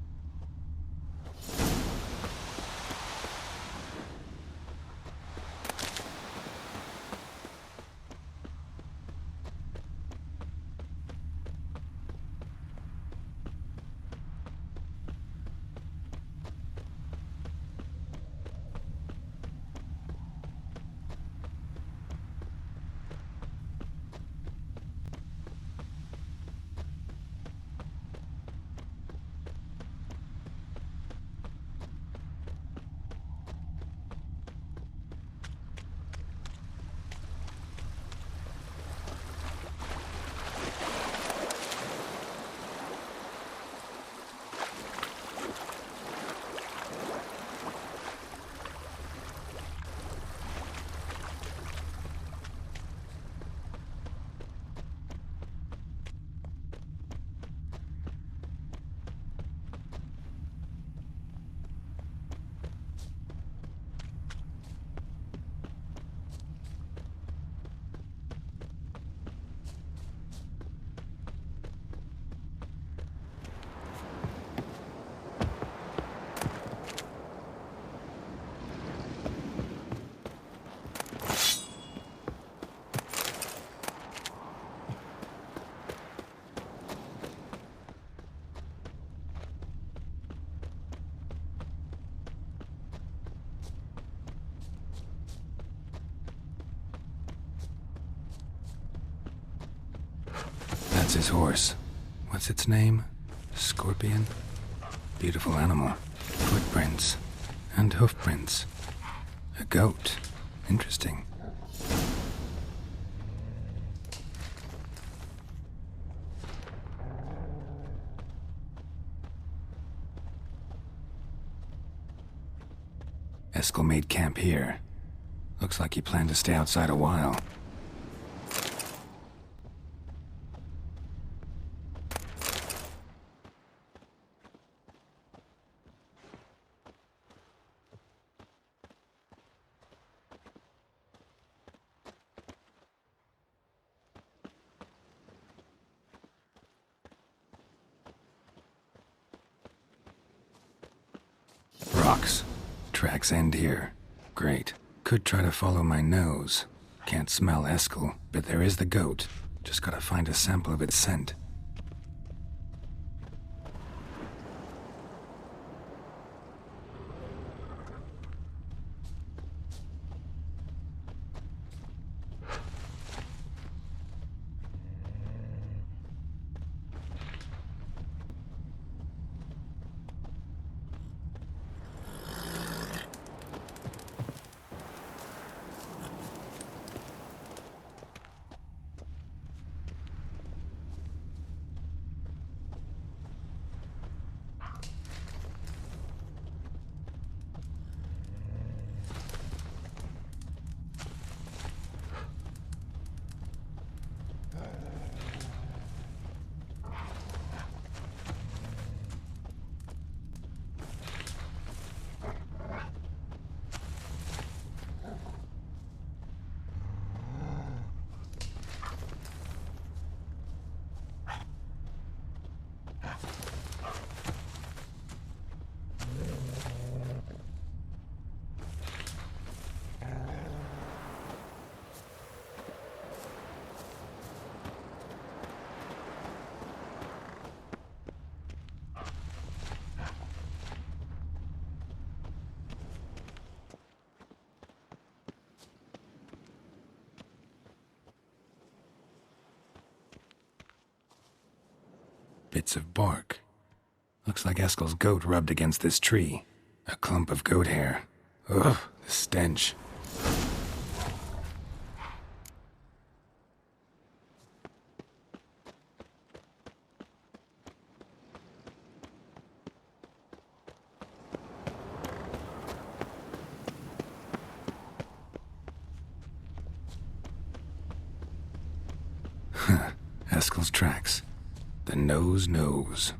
That's his horse. What's its name? Scorpion? Beautiful animal. Footprints. And hoofprints. A goat. Interesting. Eskel made camp here. Looks like he planned to stay outside a while. Rocks. Tracks end here. Great. Could try to follow my nose. Can't smell Eskel, but there is the goat. Just gotta find a sample of its scent. Bits of bark. Looks like Eskel's goat rubbed against this tree. A clump of goat hair. Ugh, the stench. Eskel's tracks. The nose knows.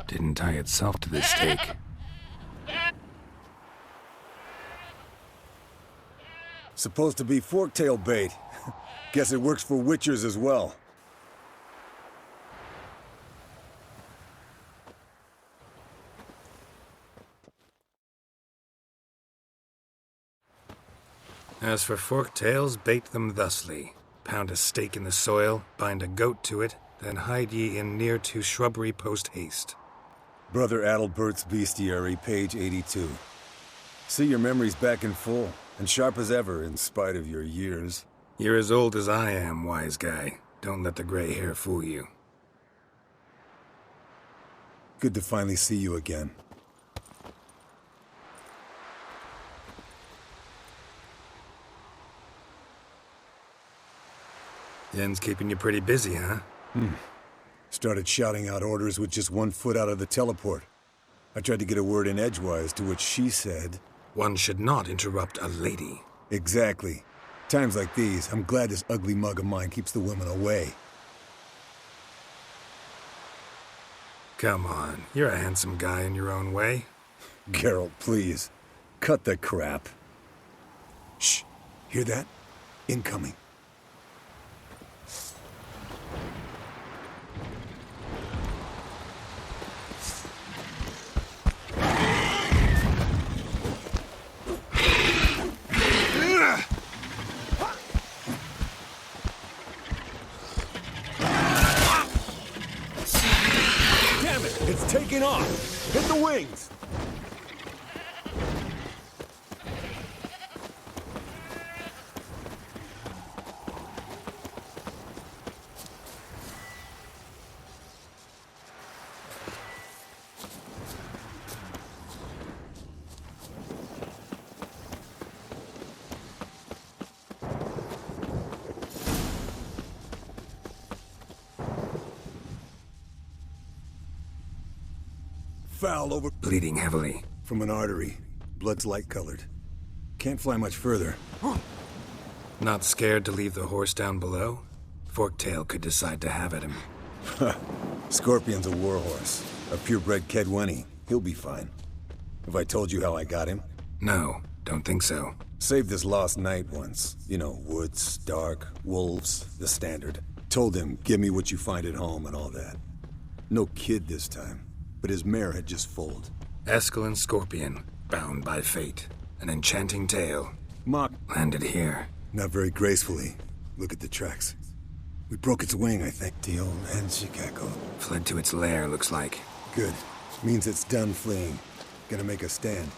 Didn't tie itself to this stake. Supposed to be forktail bait. Guess it works for witchers as well. As for forktails, bait them thusly. Pound a stake in the soil, bind a goat to it, then hide ye in near to shrubbery post haste. Brother Adalbert's Bestiary, page 82. See your memories back in full, and sharp as ever in spite of your years. You're as old as I am, wise guy. Don't let the gray hair fool you. Good to finally see you again. Yen's keeping you pretty busy, huh? Started shouting out orders with just 1 foot out of the teleport. I tried to get a word in edgewise, to which she said... One should not interrupt a lady. Exactly. Times like these, I'm glad this ugly mug of mine keeps the women away. Come on, you're a handsome guy in your own way. Geralt, please. Cut the crap. Shh. Hear that? Incoming. It's taking off! Hit the wings! foul over... Bleeding heavily. From an artery. Blood's light-colored. Can't fly much further. Not scared to leave the horse down below? Forktail could decide to have at him. Scorpion's a warhorse. A purebred Kedwenny. He'll be fine. Have I told you how I got him? No, don't think so. Saved this lost knight once. You know, woods, dark, wolves, the standard. Told him, give me what you find at home and all that. No kid this time, but his mare had just foaled. Eskel Scorpion, bound by fate. An enchanting tale. Mock landed here. Not very gracefully. Look at the tracks. We broke its wing, I think. The old Chicago. Fled to its lair, looks like. Good. Means it's done fleeing. Gonna make a stand.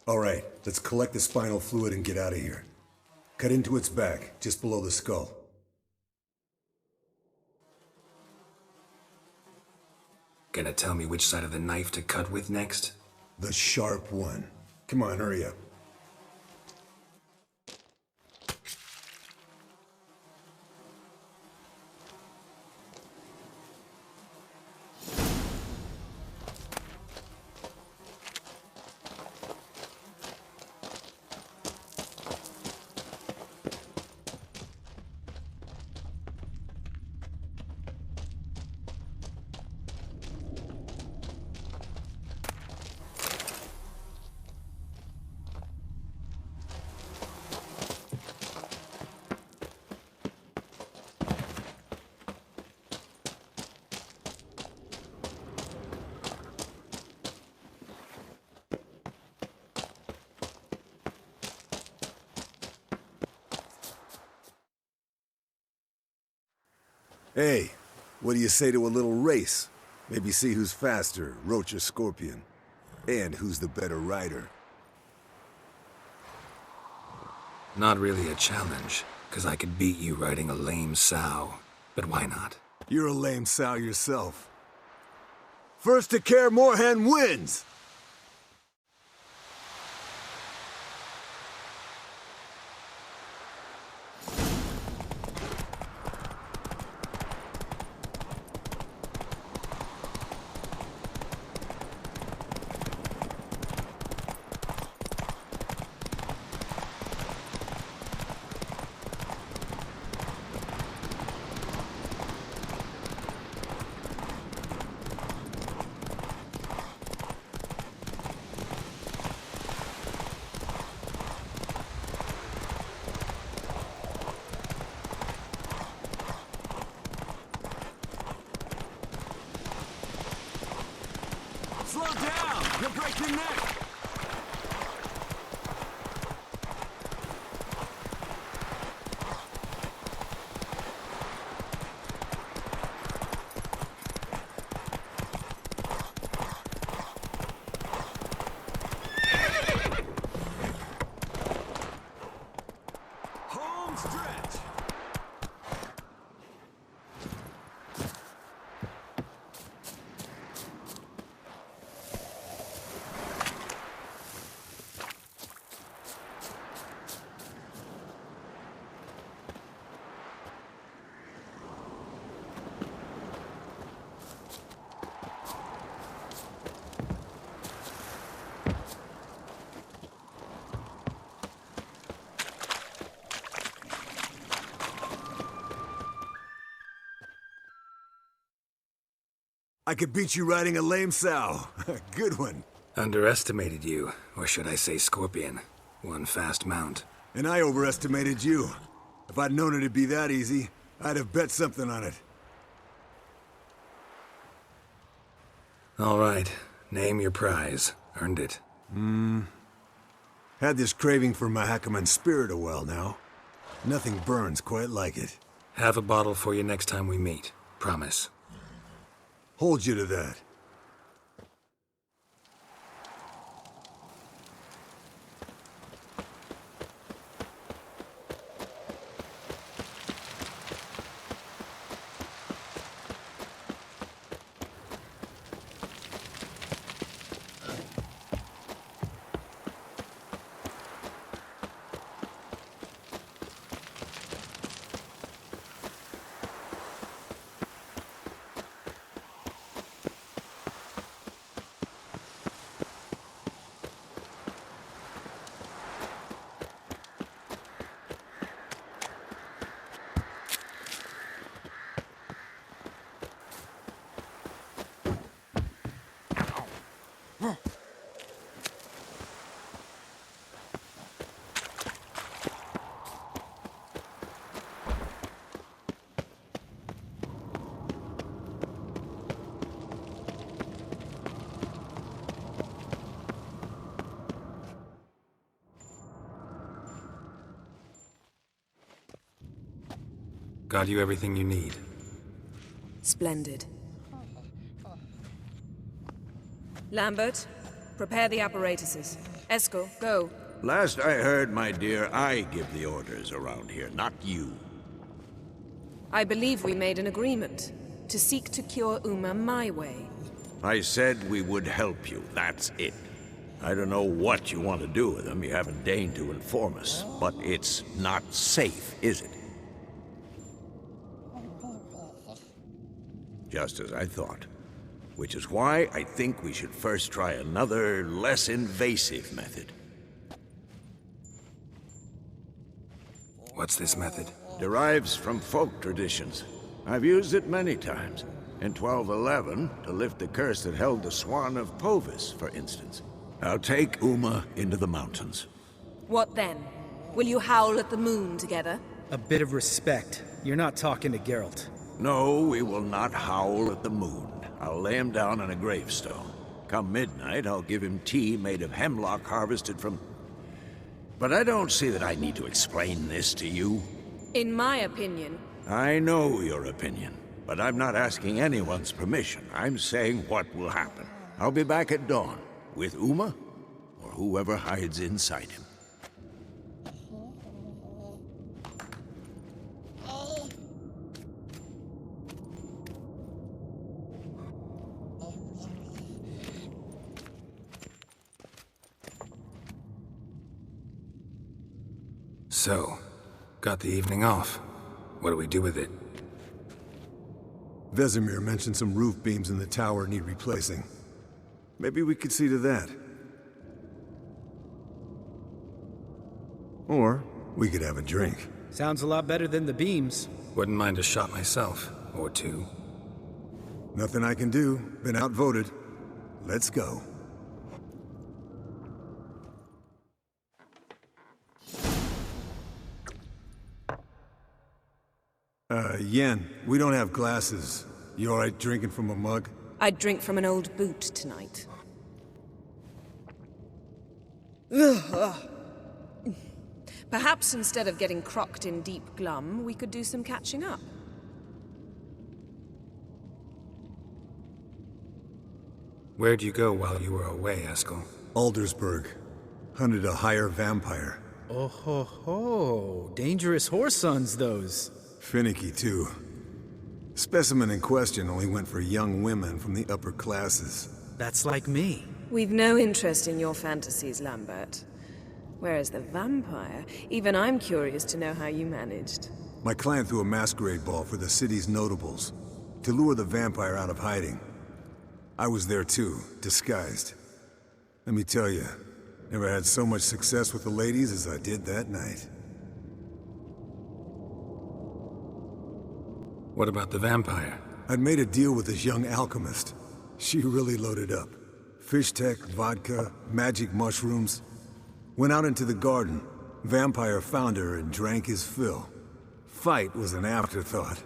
All right, let's collect the spinal fluid and get out of here. Cut into its back, just below the skull. Gonna tell me which side of the knife to cut with next? The sharp one. Come on, hurry up. Hey, what do you say to a little race? Maybe see who's faster, Roach or Scorpion. And who's the better rider. Not really a challenge, because I could beat you riding a lame sow. But why not? You're a lame sow yourself. First to Kaer Morhen wins! Slow down! You'll break your neck! Home stretch! I could beat you riding a lame sow. Good one. Underestimated you, or should I say Scorpion. One fast mount. And I overestimated you. If I'd known it'd be that easy, I'd have bet something on it. All right, name your prize. Earned it. Had this craving for Mahakaman spirit a while now. Nothing burns quite like it. Have a bottle for you next time we meet. Promise. Hold you to that. Got you everything you need. Splendid. Lambert, prepare the apparatuses. Eskel, go. Last I heard, my dear, I give the orders around here, not you. I believe we made an agreement to seek to cure Uma my way. I said we would help you, that's it. I don't know what you want to do with them, you haven't deigned to inform us, but it's not safe, is it? Just as I thought. Which is why I think we should first try another, less invasive method. What's this method? Derives from folk traditions. I've used it many times. In 1211, to lift the curse that held the Swan of Povis, for instance. I'll take Uma into the mountains. What then? Will you howl at the moon together? A bit of respect. You're not talking to Geralt. No, we will not howl at the moon. I'll lay him down on a gravestone. Come midnight, I'll give him tea made of hemlock harvested from... But I don't see that I need to explain this to you. In my opinion... I know your opinion, but I'm not asking anyone's permission. I'm saying what will happen. I'll be back at dawn, with Uma, or whoever hides inside him. So, got the evening off. What do we do with it? Vesemir mentioned some roof beams in the tower need replacing. Maybe we could see to that. Or we could have a drink. Sounds a lot better than the beams. Wouldn't mind a shot myself, or two. Nothing I can do. Been outvoted. Let's go. Yen, we don't have glasses. You alright drinking from a mug? I'd drink from an old boot tonight. Perhaps instead of getting crocked in deep glum, we could do some catching up. Where'd you go while you were away, Eskel? Aldersburg. Hunted a higher vampire. Oh ho ho. Dangerous horse sons, those. Finicky, too. Specimen in question only went for young women from the upper classes. That's like me. We've no interest in your fantasies, Lambert. Whereas the vampire, even I'm curious to know how you managed. My client threw a masquerade ball for the city's notables, to lure the vampire out of hiding. I was there too, disguised. Let me tell you, never had so much success with the ladies as I did that night. What about the vampire? I'd made a deal with this young alchemist. She really loaded up. Fish tech, vodka, magic mushrooms. Went out into the garden. Vampire found her and drank his fill. Fight was an afterthought.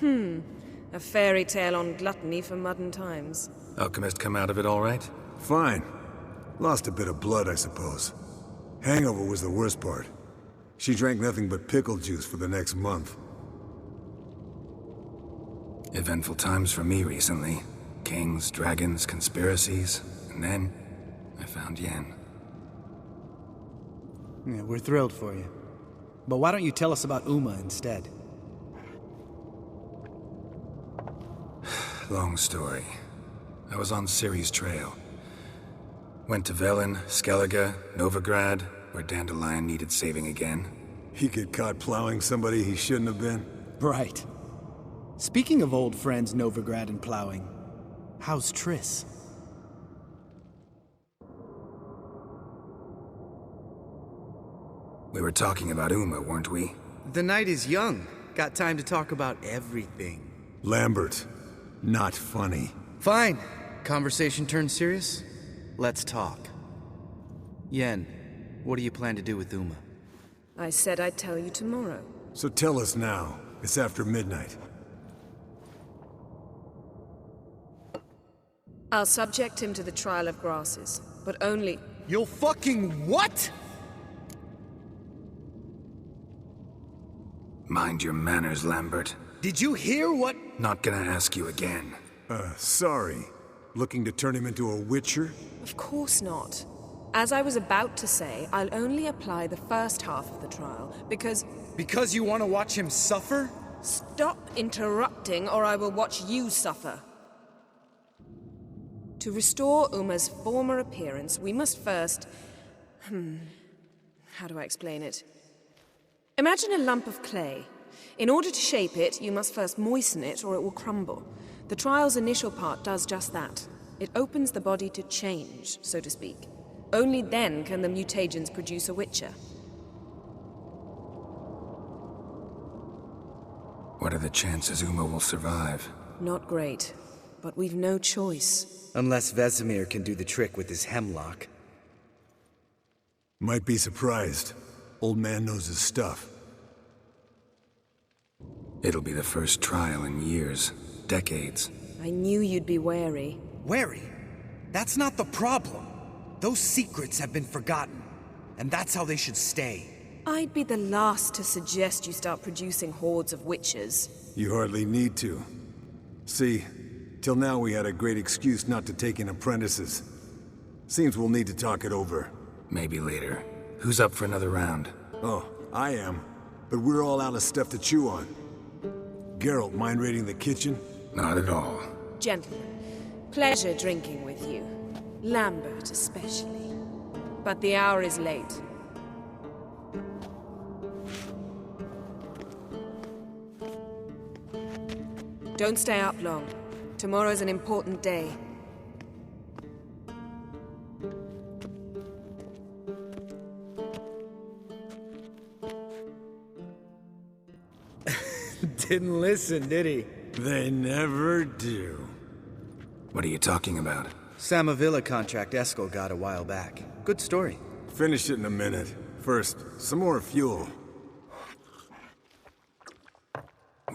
A fairy tale on gluttony for modern times. Alchemist come out of it all right? Fine. Lost a bit of blood, I suppose. Hangover was the worst part. She drank nothing but pickle juice for the next month. Eventful times for me recently. Kings, dragons, conspiracies, and then I found Yen. Yeah, we're thrilled for you. But why don't you tell us about Uma instead? Long story. I was on Ciri's trail. Went to Velen, Skellige, Novigrad, where Dandelion needed saving again. He get caught plowing somebody he shouldn't have been? Right. Speaking of old friends Novigrad and plowing, how's Triss? We were talking about Uma, weren't we? The night is young. Got time to talk about everything. Lambert. Not funny. Fine. Conversation turned serious? Let's talk. Yen, what do you plan to do with Uma? I said I'd tell you tomorrow. So tell us now. It's after midnight. I'll subject him to the trial of grasses, but only... You'll fucking what? Mind your manners, Lambert. Did you hear what? Not gonna ask you again. Sorry. Looking to turn him into a witcher? Of course not. As I was about to say, I'll only apply the first half of the trial, because... Because you want to watch him suffer? Stop interrupting, or I will watch you suffer. To restore Uma's former appearance, we must first... How do I explain it? Imagine a lump of clay. In order to shape it, you must first moisten it, or it will crumble. The trial's initial part does just that. It opens the body to change, so to speak. Only then can the mutagens produce a witcher. What are the chances Uma will survive? Not great, but we've no choice. Unless Vesemir can do the trick with his hemlock. Might be surprised. Old man knows his stuff. It'll be the first trial in years, decades. I knew you'd be wary. Wary? That's not the problem. Those secrets have been forgotten, and that's how they should stay. I'd be the last to suggest you start producing hordes of witches. You hardly need to. See, till now we had a great excuse not to take in apprentices. Seems we'll need to talk it over. Maybe later. Who's up for another round? Oh, I am. But we're all out of stuff to chew on. Geralt, mind raiding the kitchen? Not at all. Gentlemen, pleasure drinking with you. Lambert especially. But the hour is late. Don't stay up long. Tomorrow's an important day. Didn't listen, did he? They never do. What are you talking about? Samavilla contract Eskel got a while back. Good story. Finish it in a minute. First, some more fuel.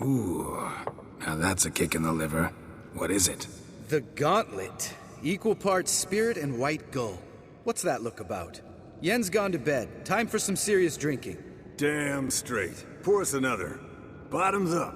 Ooh, now that's a kick in the liver. What is it? The Gauntlet. Equal parts spirit and white gull. What's that look about? Yen's gone to bed. Time for some serious drinking. Damn straight. Pour us another. Bottoms up.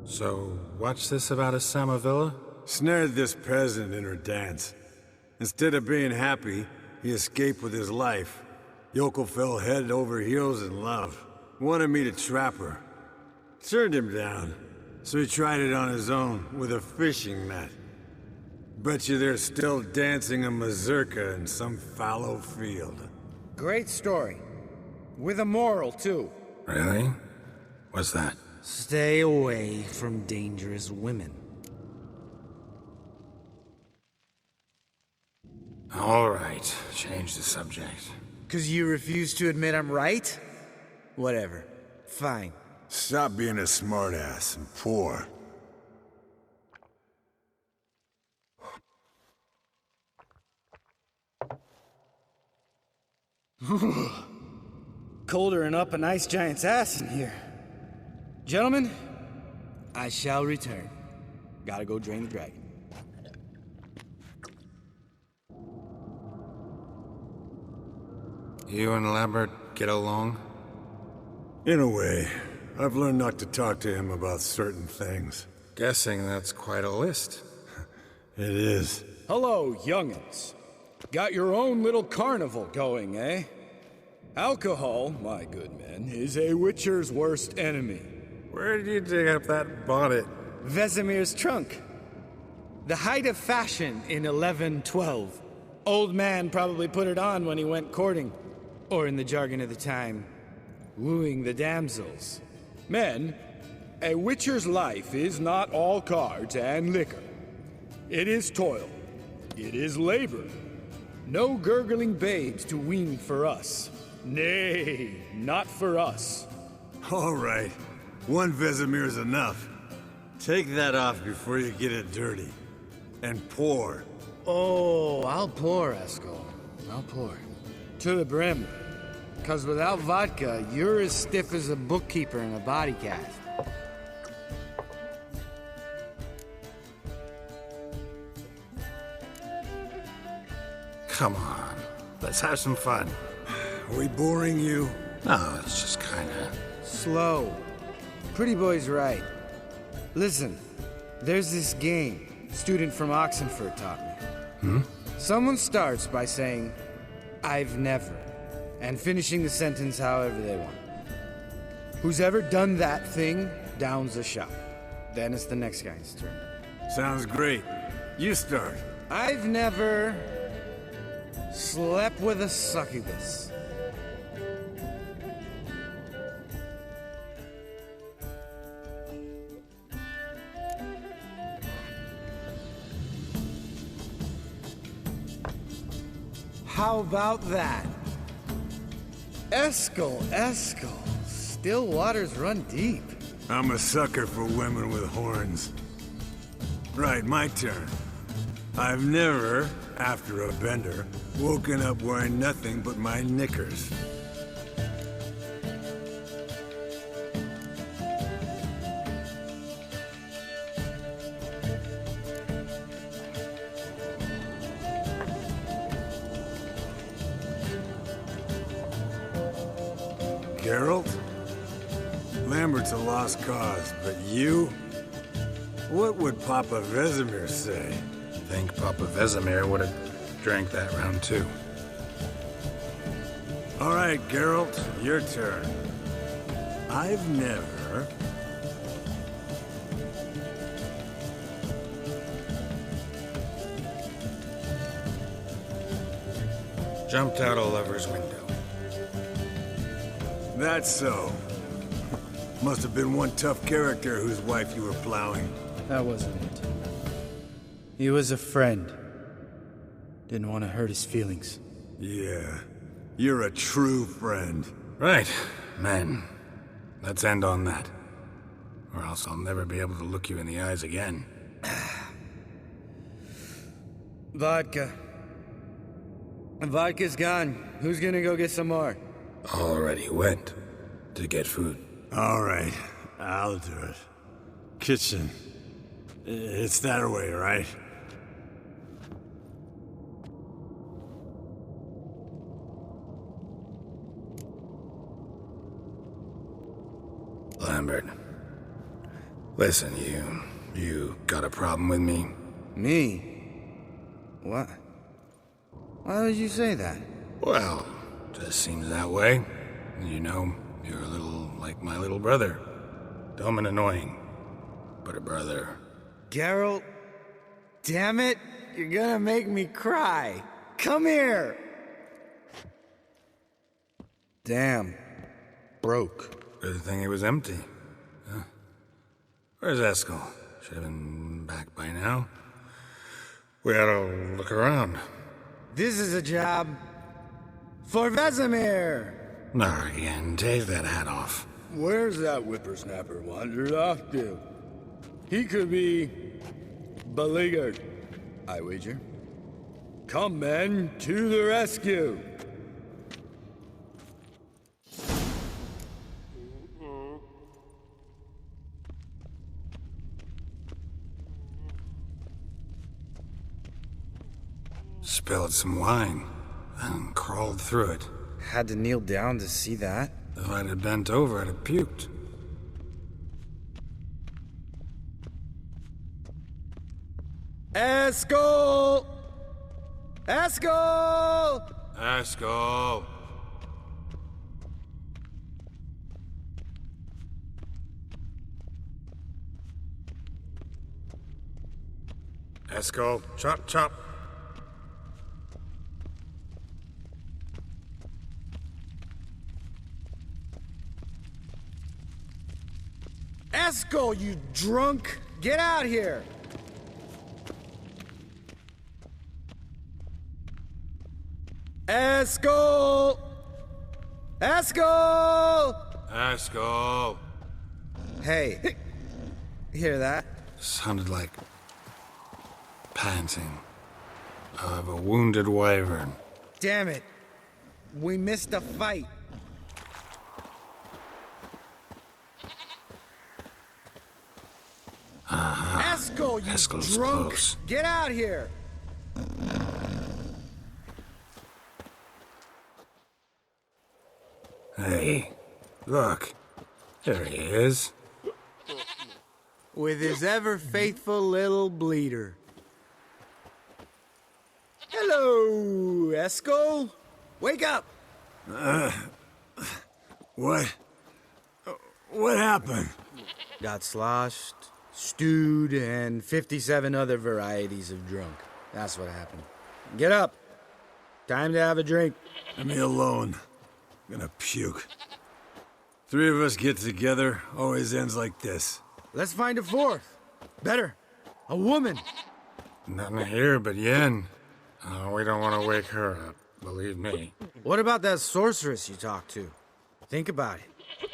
So, what's this about a Samavilla? Snared this peasant in her dance. Instead of being happy, he escaped with his life. Yoko fell head over heels in love. Wanted me to trap her. Turned him down. So he tried it on his own, with a fishing net. Bet you they're still dancing a mazurka in some fallow field. Great story. With a moral, too. Really? What's that? Stay away from dangerous women. All right, change the subject. 'Cause you refuse to admit I'm right? Whatever. Fine. Stop being a smartass and pour. Colder and up a nice giant's ass in here. Gentlemen, I shall return. Gotta go drain the dragon. You and Lambert get along? In a way. I've learned not to talk to him about certain things. Guessing that's quite a list. It is. Hello, young'uns. Got your own little carnival going, eh? Alcohol, my good men, is a witcher's worst enemy. Where did you dig up that bonnet? Vesemir's trunk. The height of fashion in 1112. Old man probably put it on when he went courting. Or in the jargon of the time, wooing the damsels. Men, a witcher's life is not all cards and liquor. It is toil. It is labor. No gurgling babes to wean for us. Nay, not for us. All right. One Vesemir's enough. Take that off before you get it dirty. And pour. Oh, I'll pour, Eskel. I'll pour. To the brim. 'Cause without vodka, you're as stiff as a bookkeeper in a body cast. Come on, let's have some fun. Are we boring you? No, it's just kinda... Slow. Pretty boy's right. Listen, there's this game student from Oxenford taught me. Someone starts by saying, I've never, and finishing the sentence however they want. Who's ever done that thing downs a shot. Then it's the next guy's turn. Sounds great. You start. I've never slept with a succubus. How about that? Eskel. Still waters run deep. I'm a sucker for women with horns. Right, my turn. I've never, after a bender, woken up wearing nothing but my knickers. Geralt? Lambert's a lost cause, but you? What would Papa Vesemir say? Think Papa Vesemir would have drank that round too. All right, Geralt, your turn. I've never... Jumped out a lover's window. That's so. Must have been one tough character whose wife you were plowing. That wasn't it. He was a friend. Didn't want to hurt his feelings. Yeah. You're a true friend. Right, men. Let's end on that. Or else I'll never be able to look you in the eyes again. Vodka. Vodka's gone. Who's gonna go get some more? Already went to get food. All right, I'll do it. Kitchen. It's that way, right? Lambert. Listen, you got a problem with me? Me? What? Why would you say that? Well, just seems that way. You know, you're a little like my little brother. Dumb and annoying, but a brother. Geralt, damn it, you're gonna make me cry. Come here! Damn. Broke. Good thing it was empty. Huh? Where's Eskel? Should have been back by now. We ought to look around. This is a job For Vesemir! Marian, take that hat off. Where's that whippersnapper wandered off to? He could be beleaguered, I wager. Come, men, to the rescue! Spilled some wine, and crawled through it. Had to kneel down to see that. If I'd have bent over, I'd have puked. Eskel! Eskel! Eskel! Eskel, chop, chop. Eskel, you drunk! Get out here! Eskel! Eskel! Eskel! Hey, hear that? Sounded like panting of a wounded wyvern. Damn it. We missed a fight. Eskel, you Eskel's drunk! close. Get out here! Hey, look. There he is. With his ever-faithful little bleeder. Hello, Eskel. Wake up! What? What happened? Got sloshed, stewed, and 57 other varieties of drunk. That's what happened. Get up. Time to have a drink. Leave me alone. I'm gonna puke. Three of us get together, always ends like this. Let's find a fourth. Better. A woman. Nothing here but Yen. Oh, we don't want to wake her up, believe me. What about that sorceress you talked to? Think about it.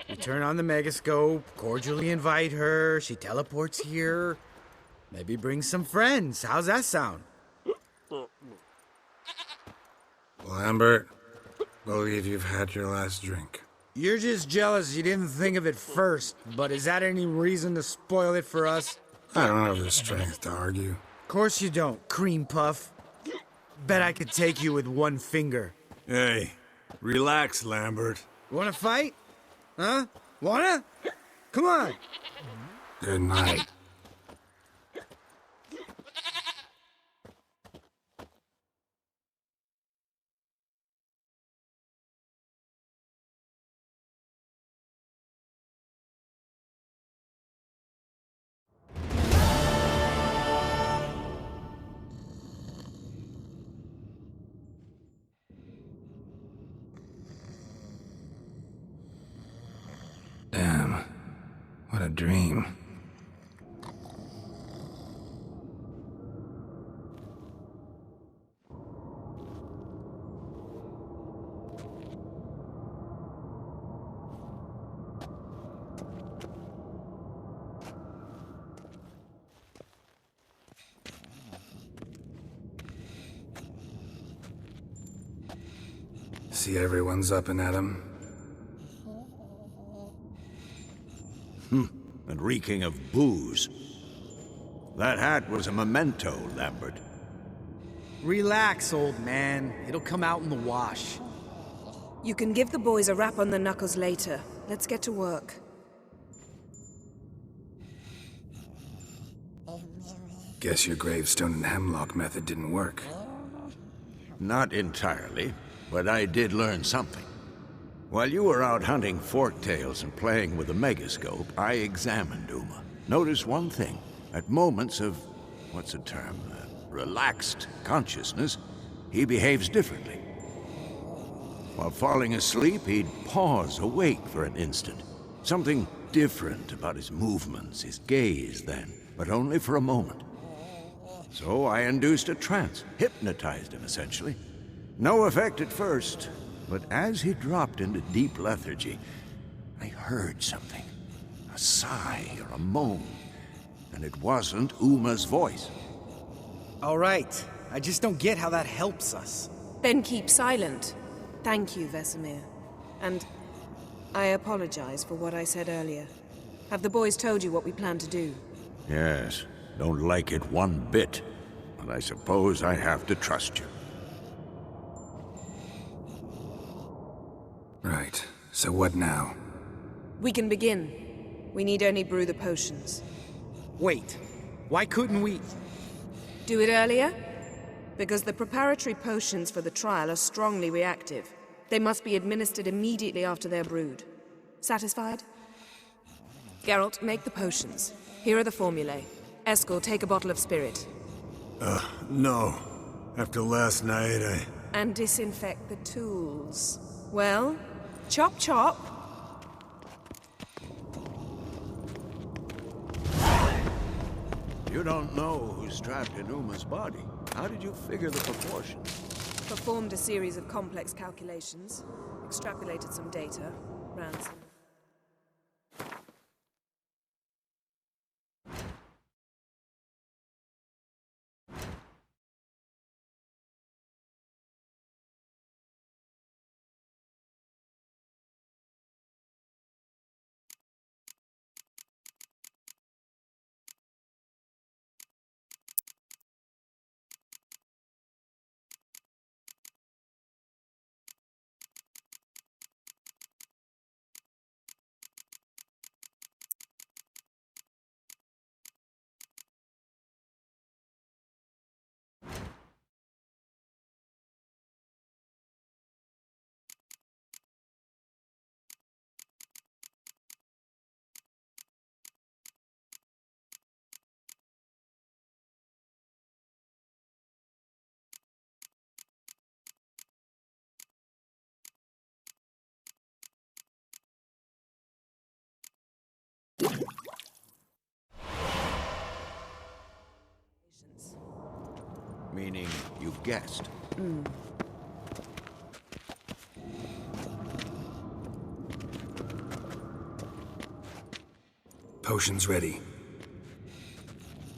We turn on the megascope, cordially invite her, she teleports here. Maybe bring some friends. How's that sound? Lambert, believe you've had your last drink. You're just jealous you didn't think of it first, but is that any reason to spoil it for us? I don't have the strength to argue. Of course you don't, cream puff. Bet I could take you with one finger. Hey, relax, Lambert. Wanna fight? Huh? Wanna? Come on. Good night. Damn, what a dream. See everyone's up and at 'em. And reeking of booze. That hat was a memento, Lambert. Relax, old man. It'll come out in the wash. You can give the boys a rap on the knuckles later. Let's get to work. Guess your gravestone and hemlock method didn't work. Not entirely, but I did learn something. While you were out hunting forktails and playing with the megascope, I examined Uma. Notice one thing. At moments of, what's the term, relaxed consciousness, he behaves differently. While falling asleep, he'd pause awake for an instant. Something different about his movements, his gaze then, but only for a moment. So I induced a trance, hypnotized him essentially. No effect at first, But as he dropped into deep lethargy, I heard something. A sigh or a moan. And it wasn't Uma's voice. All right. I just don't get how that helps us. Then keep silent. Thank you, Vesemir. And I apologize for what I said earlier. Have the boys told you what we plan to do? Yes. Don't like it one bit. But I suppose I have to trust you. Right. So what now? We can begin. We need only brew the potions. Wait. Why couldn't we... Do it earlier? Because the preparatory potions for the trial are strongly reactive. They must be administered immediately after they're brewed. Satisfied? Geralt, make the potions. Here are the formulae. Eskel, take a bottle of spirit. No. After last night, And disinfect the tools. Well, chop chop. You don't know who's trapped in Uma's body. How did you figure the proportions? Performed a series of complex calculations. Extrapolated some data. Ran some... Meaning, you've guessed. Potions ready.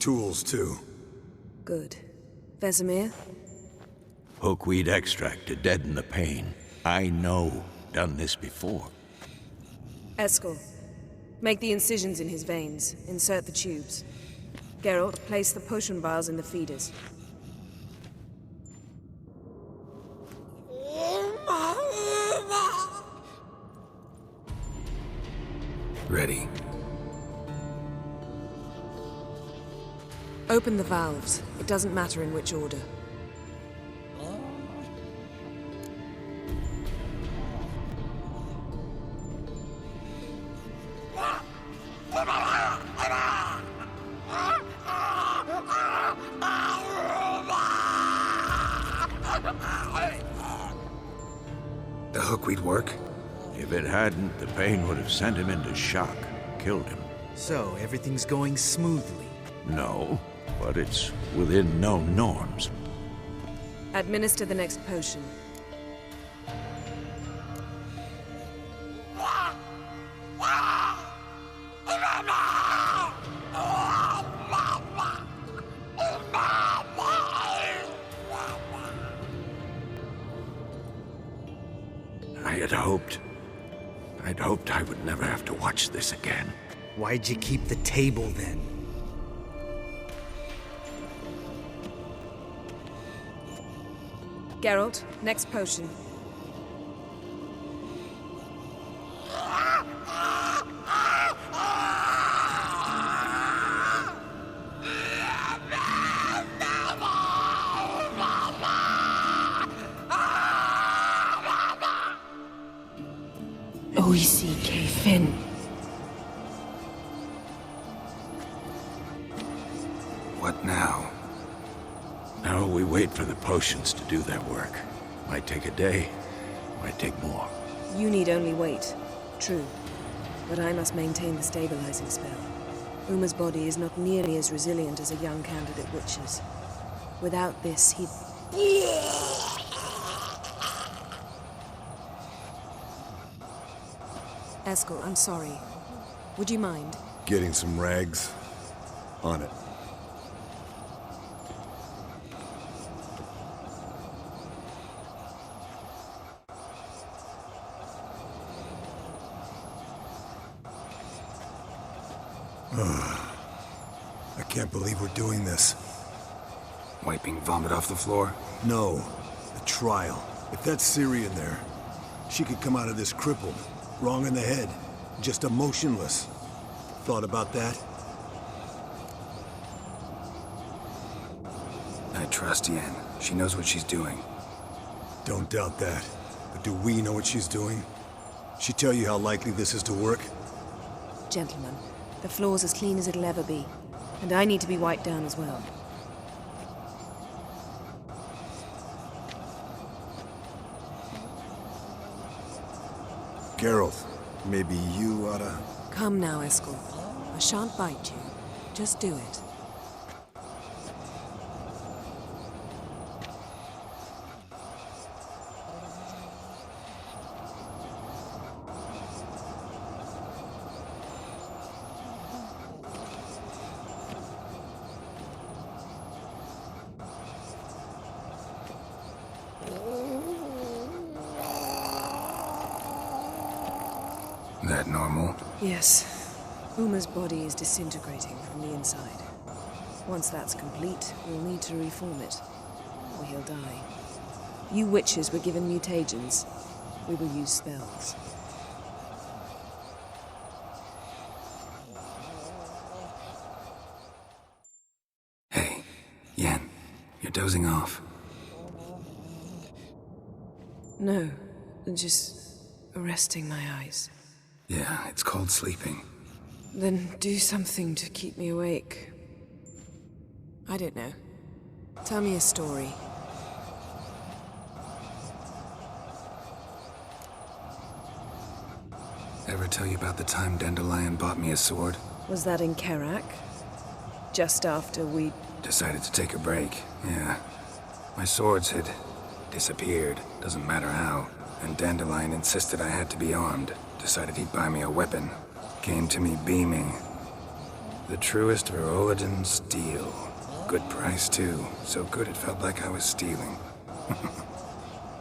tools too. Good. Vesemir? Hookweed extract to deaden the pain. I know. Done this before. Eskel, make the incisions in his veins. Insert the tubes. Geralt, place the potion vials in the feeders. Ready. Open the valves. It doesn't matter in which order. The hookweed work? If it hadn't, the pain would have sent him into shock, killed him. So, everything's going smoothly? No, but it's within known norms. Administer the next potion. I'd hoped I would never have to watch this again. Why'd you keep the table then? Geralt, next potion. Fin. What now? Now we wait for the potions to do their work. Might take a day, might take more. You need only wait. True. But I must maintain the stabilizing spell. Uma's body is not nearly as resilient as a young candidate witch's. Without this, he'd... Eskel, I'm sorry. Would you mind? Getting some rags? On it. I can't believe we're doing this. Wiping vomit off the floor? No, the trial. If that's Ciri in there, she could come out of this crippled, wrong in the head, just emotionless. Thought about that? I trust Yen. She knows what she's doing. Don't doubt that. But do we know what she's doing? She tell you how likely this is to work? Gentlemen, the floor's as clean as it'll ever be. And I need to be wiped down as well. Geralt, maybe you oughta... Come now, Eskel. I shan't bite you. Just do it. That normal? Yes. Uma's body is disintegrating from the inside. Once that's complete, we'll need to reform it, or he'll die. You witches were given mutagens. We will use spells. Hey, Yen, you're dozing off. No, just resting my eyes. Yeah, it's called sleeping. Then do something to keep me awake. I don't know. Tell me a story. Ever tell you about the time Dandelion bought me a sword? Was that in Kerak? Just after we... Decided to take a break, yeah. My swords had disappeared, doesn't matter how. And Dandelion insisted I had to be armed. Decided he'd buy me a weapon. Came to me beaming. The truest Verolidan steel. Good price, too. So good it felt like I was stealing.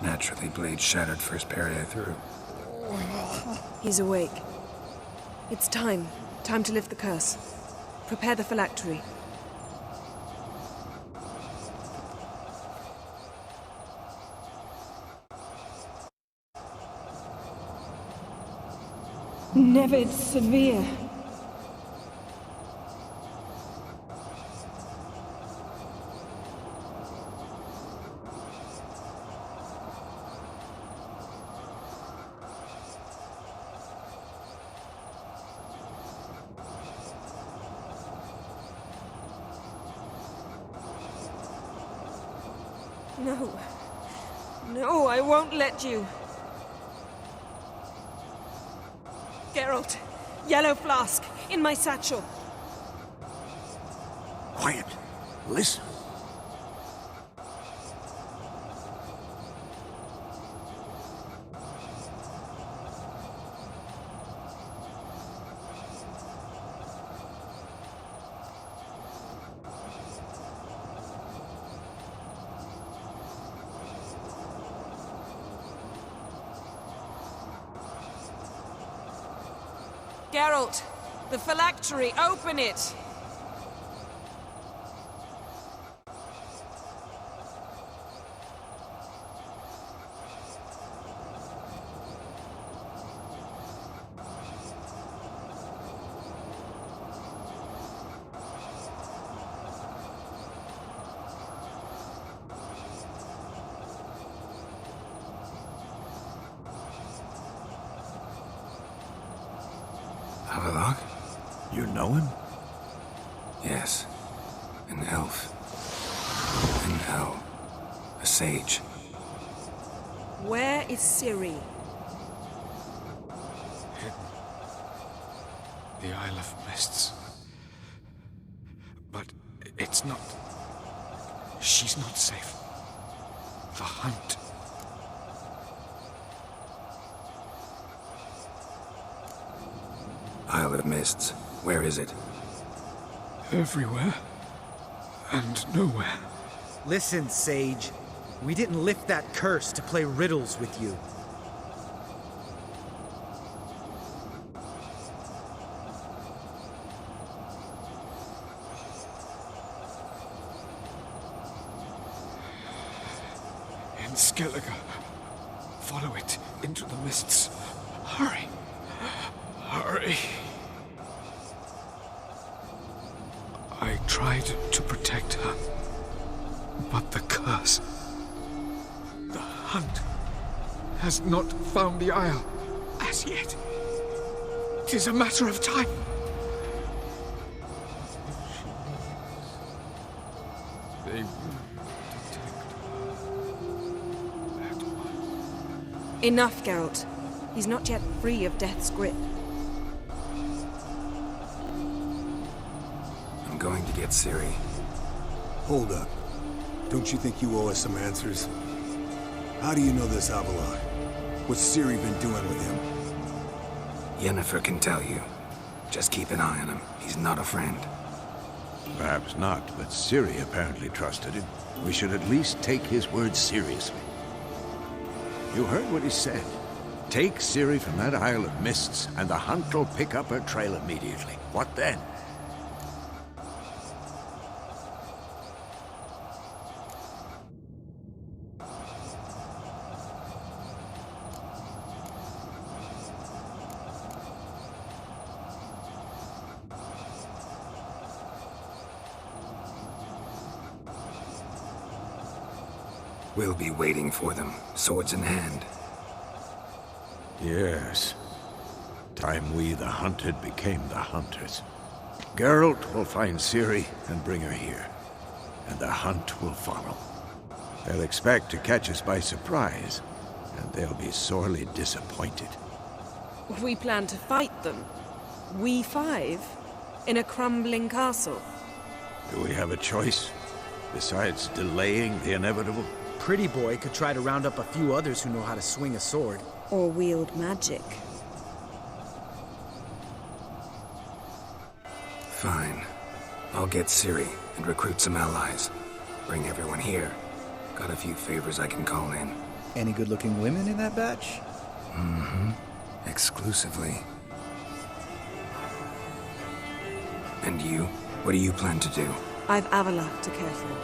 Naturally, blade shattered first parry I threw. He's awake. It's time. Time to lift the curse. Prepare the phylactery. Nevid severe. No. No, I won't let you. Geralt, yellow flask, in my satchel. Quiet. Listen. Geralt, the phylactery, open it! Havelock? You know him? Yes. An elf. An owl. A sage. Where is Ciri? The Isle of Mists. But it's not... She's not safe. The hunt. Isle of Mists. Where is it? Everywhere. And nowhere. Listen, Sage. We didn't lift that curse to play riddles with you. In Skellige. Follow it into the mists. Hurry. Hurry. I tried to protect her, but the curse, the hunt, has not found the Isle as yet. It is a matter of time. They will detect her at once. Enough, Geralt. He's not yet free of death's grip. I'm going to get Ciri. Hold up. Don't you think you owe us some answers? How do you know this Avalon? What's Ciri been doing with him? Yennefer can tell you. Just keep an eye on him. He's not a friend. Perhaps not, but Ciri apparently trusted him. We should at least take his words seriously. You heard what he said. Take Ciri from that Isle of Mists, and the hunt will pick up her trail immediately. What then? We'll be waiting for them, swords in hand. Yes. Time we, the hunted, became the hunters. Geralt will find Ciri and bring her here. And the hunt will follow. They'll expect to catch us by surprise, and they'll be sorely disappointed. We plan to fight them. We five? In a crumbling castle? Do we have a choice? Besides delaying the inevitable? Pretty Boy could try to round up a few others who know how to swing a sword. Or wield magic. Fine. I'll get Ciri and recruit some allies. Bring everyone here. Got a few favors I can call in. Any good-looking women in that batch? Mm-hmm. Exclusively. And you? What do you plan to do? I've Avalok to care for.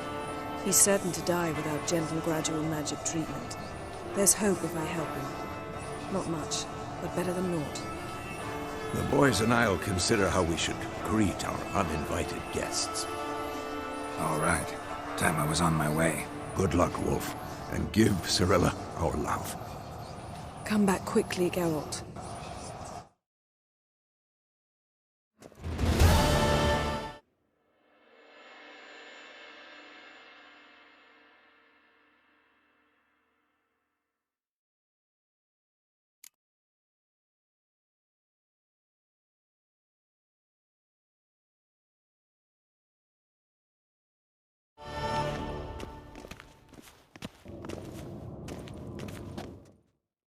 He's certain to die without gentle, gradual magic treatment. There's hope if I help him. Not much, but better than naught. The boys and I'll consider how we should greet our uninvited guests. All right. Time I was on my way. Good luck, Wolf, and give Cirilla our love. Come back quickly, Geralt.